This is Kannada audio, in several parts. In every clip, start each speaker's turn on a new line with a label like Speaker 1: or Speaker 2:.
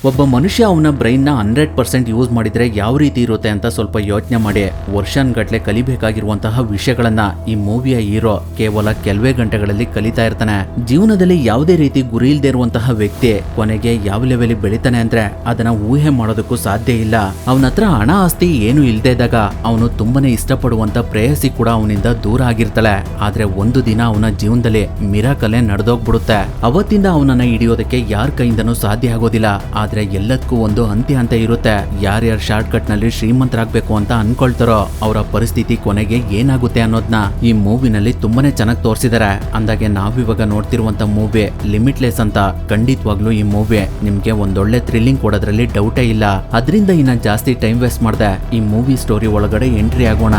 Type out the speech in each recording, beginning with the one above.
Speaker 1: ಒಬ್ಬ ಮನುಷ್ಯ ಅವನ ಬ್ರೈನ್ನ 100% ಯೂಸ್ ಮಾಡಿದ್ರೆ ಯಾವ ರೀತಿ ಇರುತ್ತೆ ಅಂತ ಸ್ವಲ್ಪ ಯೋಚನೆ ಮಾಡಿ ವರ್ಷನ್ಗಟ್ಲೆ ಕಲಿಬೇಕಾಗಿರುವಂತಹ ವಿಷಯಗಳನ್ನ ಈ ಮೂವಿಯ ಹೀರೋ ಕೇವಲ ಕೆಲವೇ ಗಂಟೆಗಳಲ್ಲಿ ಕಲಿತಾ ಇರ್ತಾನೆ. ಜೀವನದಲ್ಲಿ ಯಾವುದೇ ರೀತಿ ಗುರಿ ಇಲ್ಲದೆ ಇರುವಂತಹ ವ್ಯಕ್ತಿ ಕೊನೆಗೆ ಯಾವ ಲೆವೆಲ್ ಬೆಳಿತಾನೆ ಅಂದ್ರೆ ಅದನ್ನ ಊಹೆ ಮಾಡೋದಕ್ಕೂ ಸಾಧ್ಯ ಇಲ್ಲ. ಅವನ ಹತ್ರ ಹಣ ಆಸ್ತಿ ಏನು ಇಲ್ಲದೆ ಇದ್ದಾಗ ಅವನು ತುಂಬಾನೇ ಇಷ್ಟಪಡುವಂತ ಪ್ರೇಯಸಿ ಕೂಡ ಅವನಿಂದ ದೂರ ಆಗಿರ್ತಾಳೆ. ಆದ್ರೆ ಒಂದು ದಿನ ಅವನ ಜೀವನದಲ್ಲಿ ಮಿರಾಕಲೇ ನಡೆದೋಗ್ಬಿಡುತ್ತೆ. ಅವತ್ತಿಂದ ಅವನನ್ನ ಹಿಡಿಯೋದಕ್ಕೆ ಯಾರ ಕೈಯಿಂದನೂ ಸಾಧ್ಯ ಆಗೋದಿಲ್ಲ. ಆದ್ರೆ ಎಲ್ಲದಕ್ಕೂ ಒಂದು ಅಂತ್ಯ ಅಂತ ಇರುತ್ತೆ. ಯಾರ್ಯಾರು ಶಾರ್ಟ್ ಕಟ್ ನಲ್ಲಿ ಶ್ರೀಮಂತರಾಗಬೇಕು ಅಂತ ಅನ್ಕೊಳ್ತಾರೋ ಅವರ ಪರಿಸ್ಥಿತಿ ಕೊನೆಗೆ ಏನಾಗುತ್ತೆ ಅನ್ನೋದನ್ನ ಈ ಮೂವಿನಲ್ಲಿ ತುಂಬಾನೇ ಚೆನ್ನಾಗಿ ತೋರಿಸಿದ್ದಾರೆ. ಅಂದಾಗೆ ನಾವಿವಾಗ ನೋಡ್ತಿರುವಂತ ಮೂವಿ ಲಿಮಿಟ್ಲೆಸ್ ಅಂತ. ಖಂಡಿತವಾಗ್ಲೂ ಈ ಮೂವಿ ನಿಮ್ಗೆ ಒಂದೊಳ್ಳೆ ಥ್ರಿಲ್ಲಿಂಗ್ ಕೊಡೋದ್ರಲ್ಲಿ ಡೌಟೇ ಇಲ್ಲ. ಅದರಿಂದ ಇನ್ನ ಜಾಸ್ತಿ ಟೈಮ್ ವೇಸ್ಟ್ ಮಾಡದೆ ಈ ಮೂವಿ ಸ್ಟೋರಿ ಒಳಗಡೆ ಎಂಟ್ರಿ ಆಗೋಣ.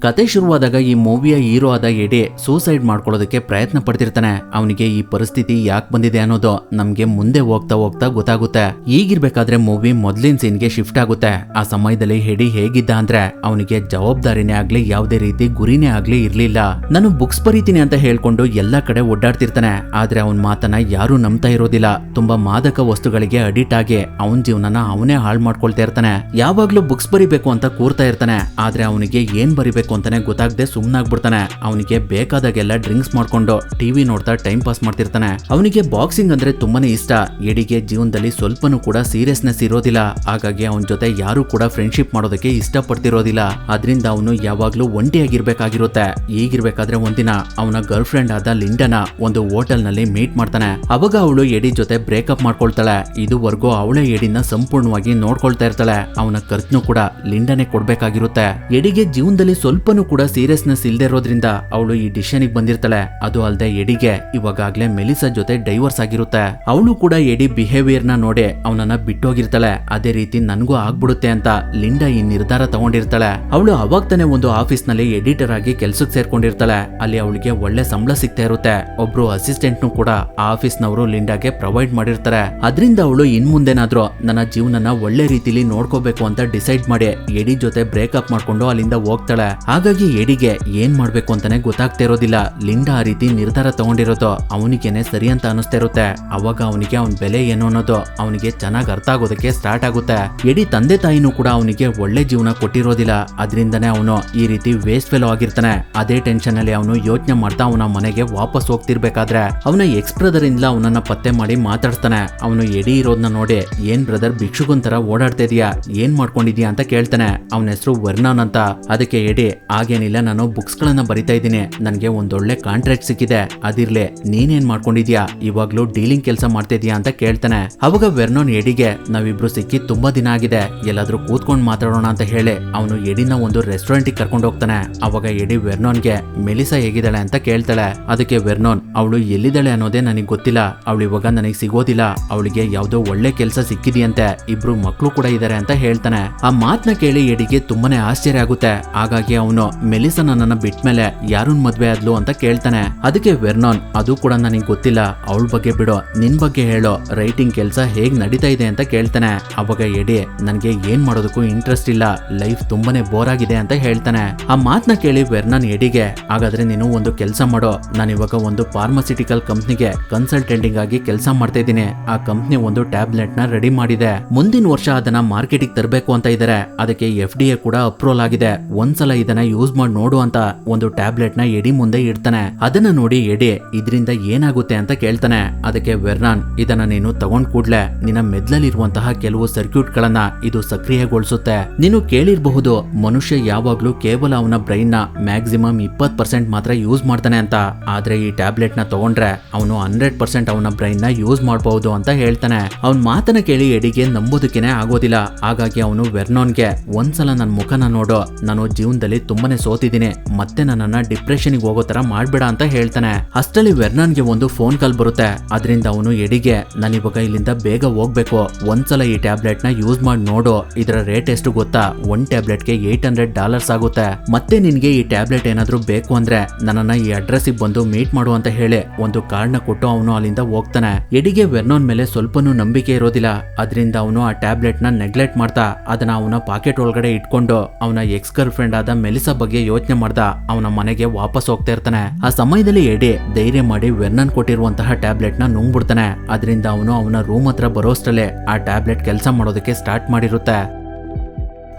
Speaker 1: ಕತೆ ಶುರುವಾದಾಗ ಈ ಮೂವಿಯ ಹೀರೋ ಆದ ಎಡಿ ಸೂಸೈಡ್ ಮಾಡ್ಕೊಳ್ಳೋದಕ್ಕೆ ಪ್ರಯತ್ನ ಪಡ್ತಿರ್ತಾನೆ. ಅವನಿಗೆ ಈ ಪರಿಸ್ಥಿತಿ ಯಾಕೆ ಬಂದಿದೆ ಅನ್ನೋದು ನಮ್ಗೆ ಮುಂದೆ ಹೋಗ್ತಾ ಹೋಗ್ತಾ ಗೊತ್ತಾಗುತ್ತೆ. ಈಗಿರ್ಬೇಕಾದ್ರೆ ಮೂವಿ ಮೊದ್ಲಿನ ಸೀನ್ಗೆ ಶಿಫ್ಟ್ ಆಗುತ್ತೆ. ಆ ಸಮಯದಲ್ಲಿ ಎಡಿ ಹೇಗಿದ್ದ ಅಂದ್ರೆ ಅವನಿಗೆ ಜವಾಬ್ದಾರಿನೇ ಆಗ್ಲಿ ಯಾವುದೇ ರೀತಿ ಗುರಿನೇ ಆಗ್ಲಿ ಇರ್ಲಿಲ್ಲ. ನಾನು ಬುಕ್ಸ್ ಬರೀತೀನಿ ಅಂತ ಹೇಳ್ಕೊಂಡು ಎಲ್ಲಾ ಕಡೆ ಓಡಾಡ್ತಿರ್ತಾನೆ. ಆದ್ರೆ ಅವನ್ ಮಾತನ್ನ ಯಾರು ನಂಬ್ತಾ ಇರೋದಿಲ್ಲ. ತುಂಬಾ ಮಾದಕ ವಸ್ತುಗಳಿಗೆ ಅಡಿಕ್ಟ್ ಆಗಿ ಅವನ್ ಜೀವನನ ಅವನೇ ಹಾಳು ಮಾಡ್ಕೊಳ್ತಾ ಇರ್ತಾನೆ. ಯಾವಾಗ್ಲೂ ಬುಕ್ಸ್ ಬರಿಬೇಕು ಅಂತ ಕೂರ್ತಾ ಇರ್ತಾನೆ. ಆದ್ರೆ ಅವನಿಗೆ ಏನ್ ಬರಿಬೇಕು ಅಂತಾನೆ ಗೊತ್ತಾಗದೆ ಸುಮ್ನಾಗ್ಬಿಡ್ತಾನೆ. ಅವನಿಗೆ ಬೇಕಾದಾಗೆಲ್ಲ ಡ್ರಿಂಕ್ಸ್ ಮಾಡ್ಕೊಂಡು ಟಿವಿ ನೋಡ್ತಾ ಟೈಮ್ ಪಾಸ್ ಮಾಡ್ತಿರ್ತಾನೆ. ಅವನಿಗೆ ಬಾಕ್ಸಿಂಗ್ ಅಂದ್ರೆ ತುಂಬಾನೇ ಇಷ್ಟ. ಎಡಿಗೆ ಜೀವನದಲ್ಲಿ ಸ್ವಲ್ಪನೂ ಕೂಡ ಸೀರಿಯಸ್ನೆಸ್ ಇರೋದಿಲ್ಲ. ಹಾಗಾಗಿ ಅವನ ಜೊತೆ ಯಾರು ಕೂಡ ಫ್ರೆಂಡ್ಶಿಪ್ ಮಾಡೋದಕ್ಕೆ ಇಷ್ಟ ಪಡ್ತಿರೋದಿಲ್ಲ. ಅದರಿಂದ ಅವನು ಯಾವಾಗ್ಲೂ ಒಂಟಿಯಾಗಿರ್ಬೇಕಾಗಿರುತ್ತೆ. ಈಗಿರ್ಬೇಕಾದ್ರೆ ಒಂದಿನ ಅವನ ಗರ್ಲ್ ಫ್ರೆಂಡ್ ಆದ ಲಿಂಡನ ಒಂದು ಹೋಟೆಲ್ ನಲ್ಲಿ ಮೀಟ್ ಮಾಡ್ತಾನೆ. ಅವಾಗ ಅವಳು ಎಡಿ ಜೊತೆ ಬ್ರೇಕಪ್ ಮಾಡ್ಕೊಳ್ತಾಳೆ. ಇದುವರೆಗೂ ಅವಳೇ ಎಡಿನ ಸಂಪೂರ್ಣವಾಗಿ ನೋಡ್ಕೊಳ್ತಾ ಇರ್ತಾಳೆ. ಅವನ ಖರ್ಚು ಕೂಡ ಲಿಂಡನೆ ಕೊಡ್ಬೇಕಾಗಿರುತ್ತೆ. ಎಡಿಗೆ ಜೀವನದಲ್ಲಿ ಸ್ವಲ್ಪನೂ ಕೂಡ ಸೀರಿಯಸ್ನೆಸ್ ಇಲ್ದೇ ಇರೋದ್ರಿಂದ ಅವಳು ಈ ಡಿಸಿಷನ್ಗೆ ಬಂದಿರ್ತಾಳೆ. ಅದು ಅಲ್ಲದೆ ಎಡಿಗೆ ಇವಾಗಲೇ ಮೆಲಿಸಾ ಜೊತೆ ಡೈವರ್ಸ್ ಆಗಿರುತ್ತೆ. ಅವಳು ಕೂಡ ಎಡಿ ಬಿಹೇವಿಯರ್ ನ ನೋಡಿ ಅವನನ್ನ ಬಿಟ್ಟೋಗಿರ್ತಾಳೆ. ಅದೇ ರೀತಿ ನನ್ಗೂ ಆಗ್ಬಿಡುತ್ತೆ ಅಂತ ಲಿಂಡಾ ಈ ನಿರ್ಧಾರ ತಗೊಂಡಿರ್ತಾಳೆ. ಅವಳು ಅವಾಗ ತಾನೇ ಒಂದು ಆಫೀಸ್ ನಲ್ಲಿ ಎಡಿಟರ್ ಆಗಿ ಕೆಲ್ಸಕ್ಕೆ ಸೇರ್ಕೊಂಡಿರ್ತಾಳೆ. ಅಲ್ಲಿ ಅವಳಿಗೆ ಒಳ್ಳೆ ಸಂಬಳ ಸಿಗ್ತಾ ಇರುತ್ತೆ. ಒಬ್ರು ಅಸಿಸ್ಟೆಂಟ್ ನು ಕೂಡ ಆ ಆಫೀಸ್ ನವರು ಲಿಂಡಾಗೆ ಪ್ರೊವೈಡ್ ಮಾಡಿರ್ತಾರೆ. ಅದರಿಂದ ಅವಳು ಇನ್ ಮುಂದೇನಾದ್ರೂ ನನ್ನ ಜೀವನನ ಒಳ್ಳೆ ರೀತಿಲಿ ನೋಡ್ಕೋಬೇಕು ಅಂತ ಡಿಸೈಡ್ ಮಾಡಿ ಎಡಿ ಜೊತೆ ಬ್ರೇಕಪ್ ಮಾಡ್ಕೊಂಡು ಅಲ್ಲಿಂದ ಹೋಗ್ತಾಳೆ. ಹಾಗಾಗಿ ಎಡಿಗೆ ಏನ್ ಮಾಡ್ಬೇಕು ಅಂತಾನೆ ಗೊತ್ತಾಗ್ತಾ ಇರೋದಿಲ್ಲ. ಲಿಂಡಾ ಆ ರೀತಿ ನಿರ್ಧಾರ ತಗೊಂಡಿರೋದು ಅವನಿಗೇನೆ ಸರಿ ಅಂತ ಅನಿಸ್ತಾ ಇರುತ್ತೆ. ಅವಾಗ ಅವನಿಗೆ ಅವನ ಬೆಲೆ ಏನು ಅನ್ನೋದು ಅವನಿಗೆ ಚೆನ್ನಾಗಿ ಅರ್ಥ ಆಗೋದಕ್ಕೆ ಸ್ಟಾರ್ಟ್ ಆಗುತ್ತೆ. ಎಡಿ ತಂದೆ ತಾಯಿನೂ ಕೂಡ ಅವನಿಗೆ ಒಳ್ಳೆ ಜೀವನ ಕೊಟ್ಟಿರೋದಿಲ್ಲ. ಅದರಿಂದನೇ ಅವನು ಈ ರೀತಿ ವೇಸ್ಟ್ ಫೆಲೋ ಆಗಿರ್ತಾನೆ. ಅದೇ ಟೆನ್ಷನ್ ಅಲ್ಲಿ ಅವನು ಯೋಚನೆ ಮಾಡ್ತಾ ಅವನ ಮನೆಗೆ ವಾಪಸ್ ಹೋಗ್ತಿರ್ಬೇಕಾದ್ರೆ ಅವನ ಎಕ್ಸ್ ಬ್ರದರ್ ಇಂದ ಅವನನ್ನ ಪತ್ತೆ ಮಾಡಿ ಮಾತಾಡ್ತಾನೆ. ಅವನು ಎಡಿ ಇರೋದನ್ನ ನೋಡಿ ಏನ್ ಬ್ರದರ್ ಭಿಕ್ಷುಗೊಂತರ ಓಡಾಡ್ತಾ ಇದೀಯಾ, ಏನ್ ಮಾಡ್ಕೊಂಡಿದ್ಯಾ ಅಂತ ಕೇಳ್ತಾನೆ. ಅವನ ಹೆಸರು ವರ್ನಾನ್ ಅಂತ. ಅದಕ್ಕೆ ಎಡಿ ಆಗೇನಿಲ್ಲ, ನಾನು ಬುಕ್ಸ್ ಗಳನ್ನ ಬರಿತಾ ಇದ್ದೀನಿ, ನನ್ಗೆ ಒಂದೊಳ್ಳೆ ಕಾಂಟ್ರಾಕ್ಟ್ ಸಿಕ್ಕಿದೆ, ಅದಿರ್ಲಿ ನೀನೇನ್ ಮಾಡ್ಕೊಂಡಿದ್ಯಾ, ಇವಾಗ್ಲೂ ಡೀಲಿಂಗ್ ಕೆಲಸ ಮಾಡ್ತಿದ್ಯಾ ಅಂತ ಕೇಳ್ತಾನೆ. ಅವಾಗ ವೆರ್ನಾನ್ ಎಡಿಗೆ ನಾವಿಬ್ರು ಸಿಕ್ಕಿ ತುಂಬಾ ದಿನ ಆಗಿದೆ, ಎಲ್ಲಾದ್ರೂ ಕೂತ್ಕೊಂಡ್ ಮಾತಾಡೋಣ ಅಂತ ಹೇಳಿ ಅವನು ಎಡಿನ ಒಂದು ರೆಸ್ಟೋರೆಂಟ್ ಕರ್ಕೊಂಡು ಹೋಗ್ತಾನೆ. ಅವಾಗ ಎಡಿ ವೆರ್ನಾನ್ಗೆ ಮೆಲಿಸಾ ಹೇಗಿದ್ದಾಳೆ ಅಂತ ಕೇಳ್ತಾಳೆ. ಅದಕ್ಕೆ ವೆರ್ನಾನ್ ಅವಳು ಎಲ್ಲಿದ್ದಾಳೆ ಅನ್ನೋದೇ ನನಗೆ ಗೊತ್ತಿಲ್ಲ, ಅವಳು ಇವಾಗ ನನಗೆ ಸಿಗೋದಿಲ್ಲ, ಅವಳಿಗೆ ಯಾವ್ದೋ ಒಳ್ಳೆ ಕೆಲಸ ಸಿಕ್ಕಿದೆಯಂತೆ, ಇಬ್ರು ಮಕ್ಕಳು ಕೂಡ ಇದಾರೆ ಅಂತ ಹೇಳ್ತಾನೆ. ಆ ಮಾತನ್ನ ಕೇಳಿ ಎಡಿಗೆ ತುಂಬಾನೇ ಆಶ್ಚರ್ಯ ಆಗುತ್ತೆ. ಹಾಗಾಗಿ ಅವನು ಮೆಲಿಸಾ ನನ್ನನ್ನ ಬಿಟ್ಮೇಲೆ ಯಾರನ್ ಮದ್ವೆ ಆದ್ಲು ಅಂತ ಕೇಳ್ತಾನೆ. ಅದಕ್ಕೆ ವೆರ್ನಾನ್ ಅದು ಕೂಡ ನನಗೆ ಗೊತ್ತಿಲ್ಲ, ಅವಳ ಬಗ್ಗೆ ಬಿಡು, ನಿನ್ ಬಗ್ಗೆ ಹೇಳೋ, ರೈಟಿಂಗ್ ಕೆಲಸ ಹೇಗ್ ನಡೀತಾ ಇದೆ ಅಂತ ಕೇಳ್ತಾನೆ. ಅವಾಗ ಎಡಿ ನನ್ಗೆ ಏನ್ ಮಾಡೋದಕ್ಕೂ ಇಂಟ್ರೆಸ್ಟ್ ಇಲ್ಲ, ಲೈಫ್ ತುಂಬಾನೇ ಬೋರ್ ಆಗಿದೆ ಅಂತ ಹೇಳ್ತಾನೆ. ಆ ಮಾತನ್ನ ಕೇಳಿ ವೆರ್ನಾನ್ ಎಡಿಗೆ ಹಾಗಾದ್ರೆ ನೀನು ಒಂದು ಕೆಲಸ ಮಾಡೋ, ನಾನು ಇವಾಗ ಒಂದು ಫಾರ್ಮಾಸ್ಯೂಟಿಕಲ್ ಕಂಪ್ನಿಗೆ ಕನ್ಸಲ್ಟೆಂಟಿಂಗ್ ಆಗಿ ಕೆಲಸ ಮಾಡ್ತಾ ಇದ್ದೀನಿ. ಆ ಕಂಪ್ನಿ ಒಂದು ಟ್ಯಾಬ್ಲೆಟ್ ನ ರೆಡಿ ಮಾಡಿದೆ, ಮುಂದಿನ ವರ್ಷ ಅದನ್ನ ಮಾರ್ಕೆಟಿಗೆ ತರಬೇಕು ಅಂತ ಇದ್ದಾರೆ. ಅದಕ್ಕೆ FDA ಕೂಡ ಅಪ್ರೂವಲ್ ಆಗಿದೆ. ಒಂದ್ಸಲ ಇದನ್ನ ಯೂಸ್ ಮಾಡಿ ನೋಡು ಅಂತ ಒಂದು ಟ್ಯಾಬ್ಲೆಟ್ ನ ಎಡಿ ಮುಂದೆ ಇಡ್ತಾನೆ. ಅದನ್ನ ನೋಡಿ ಎಡಿ ಇದರಿಂದ ಏನಾಗುತ್ತೆ ಅಂತ ಕೇಳ್ತಾನೆ. ಅದಕ್ಕೆ ವೆರ್ನಾನ್ ಇದನ್ನ ನೀನು ತಗೊಂಡ್ ಕೂಡ್ಲೆ ನಿನ್ನ ಮೆದ್ಲಲ್ಲಿರುವಂತಹ ಕೆಲವು ಸರ್ಕ್ಯೂಟ್ ಗಳನ್ನ ಇದು ಸಕ್ರಿಯಗೊಳಿಸುತ್ತೆ. ನೀನು ಕೇಳಿರಬಹುದು ಮನುಷ್ಯ ಯಾವಾಗ್ಲೂ ಕೇವಲ ಅವನ ಬ್ರೈನ್ ನ ಮ್ಯಾಕ್ಸಿಮಮ್ 20% ಮಾತ್ರ ಯೂಸ್ ಮಾಡ್ತಾನೆ ಅಂತ. ಆದ್ರೆ ಈ ಟ್ಯಾಬ್ಲೆಟ್ ನ ತಗೊಂಡ್ರೆ ಅವನು 100% ಅವನ ಬ್ರೈನ್ ನ ಯೂಸ್ ಮಾಡಬಹುದು ಅಂತ ಹೇಳ್ತಾನೆ. ಅವನ್ ಮಾತನ್ನ ಕೇಳಿ ಎಡಿಗೆ ನಂಬೋದಕ್ಕೇನೆ ಆಗೋದಿಲ್ಲ. ಹಾಗಾಗಿ ಅವನು ವೆರ್ನಾನ್ಗೆ ಒಂದ್ಸಲ ನನ್ನ ಮುಖನ ನೋಡು, ನಾನು ಜೀವನದಲ್ಲಿ ತುಂಬಾನೇ ಸೋತಿದ್ದೀನಿ, ಮತ್ತೆ ನನ್ನನ್ನ ಡಿಪ್ರೆಷನ್ಗೆ ಹೋಗೋ ತರ ಮಾಡ್ಬೇಡ ಅಂತ ಹೇಳ್ತಾನೆ. ಅಷ್ಟರಲ್ಲಿ ವೆರ್ನಾನ್ಗೆ ಒಂದು ಫೋನ್ ಕಾಲ್ ಬರುತ್ತೆ. ಅದರಿಂದ ಅವನು ಎಡಿಗೆ ನಾನಿವಾಗ ಇಲ್ಲಿಂದ ಬೇಗ ಹೋಗ್ಬೇಕು, ಒಂದ್ಸಲ ಈ ಟ್ಯಾಬ್ಲೆಟ್ ನ ಯೂಸ್ ಮಾಡಿ ನೋಡು, ಇದರ ರೇಟ್ ಎಷ್ಟು ಗೊತ್ತಾ, ಒಂದ್ ಟ್ಯಾಬ್ಲೆಟ್ಗೆ $800 ಆಗುತ್ತೆ. ಮತ್ತೆ ನಿನ್ಗೆ ಈ ಟ್ಯಾಬ್ಲೆಟ್ ಏನಾದ್ರೂ ಬೇಕು ಅಂದ್ರೆ ನನ್ನನ್ನ ಈ ಅಡ್ರೆಸ್ ಬಂದು ಮೀಟ್ ಮಾಡು ಅಂತ ಹೇಳಿ ಒಂದು ಕಾರ್ಡ್ನ ಕೊಟ್ಟು ಅವನು ಅಲ್ಲಿಂದ ಹೋಗ್ತಾನೆ. ಎಡಿಗೆ ವೆರ್ನಾನ್ ಮೇಲೆ ಸ್ವಲ್ಪನೂ ನಂಬಿಕೆ ಇರೋದಿಲ್ಲ. ಅದರಿಂದ ಅವನು ಆ ಟ್ಯಾಬ್ಲೆಟ್ ನ ನೆಗ್ಲೆಕ್ಟ್ ಮಾಡ್ತಾ ಅದನ್ನ ಅವನ ಪಾಕೆಟ್ ಒಳಗಡೆ ಇಟ್ಕೊಂಡು ಅವನ ಎಕ್ಸ್ ಗರ್ಲ್ ಫ್ರೆಂಡ್ ಆದ ಕೆಲಸ ಬಗ್ಗೆ ಯೋಚನೆ ಮಾಡ್ದ ಅವನ ಮನೆಗೆ ವಾಪಸ್ ಹೋಗ್ತಾ ಇರ್ತಾನೆ. ಆ ಸಮಯದಲ್ಲಿ ಎಡಿ ಧೈರ್ಯ ಮಾಡಿ ವೆರ್ನನ್ ಕೊಟ್ಟಿರುವಂತಹ ಟ್ಯಾಬ್ಲೆಟ್ ನ ನುಂಗ್ಬಿಡ್ತಾನೆ. ಅದರಿಂದ ಅವನು ಅವನ ರೂಮ್ ಹತ್ರ ಬರೋಷ್ಟರಲ್ಲೇ ಆ ಟ್ಯಾಬ್ಲೆಟ್ ಕೆಲಸ ಮಾಡೋದಕ್ಕೆ ಸ್ಟಾರ್ಟ್ ಮಾಡಿರುತ್ತೆ.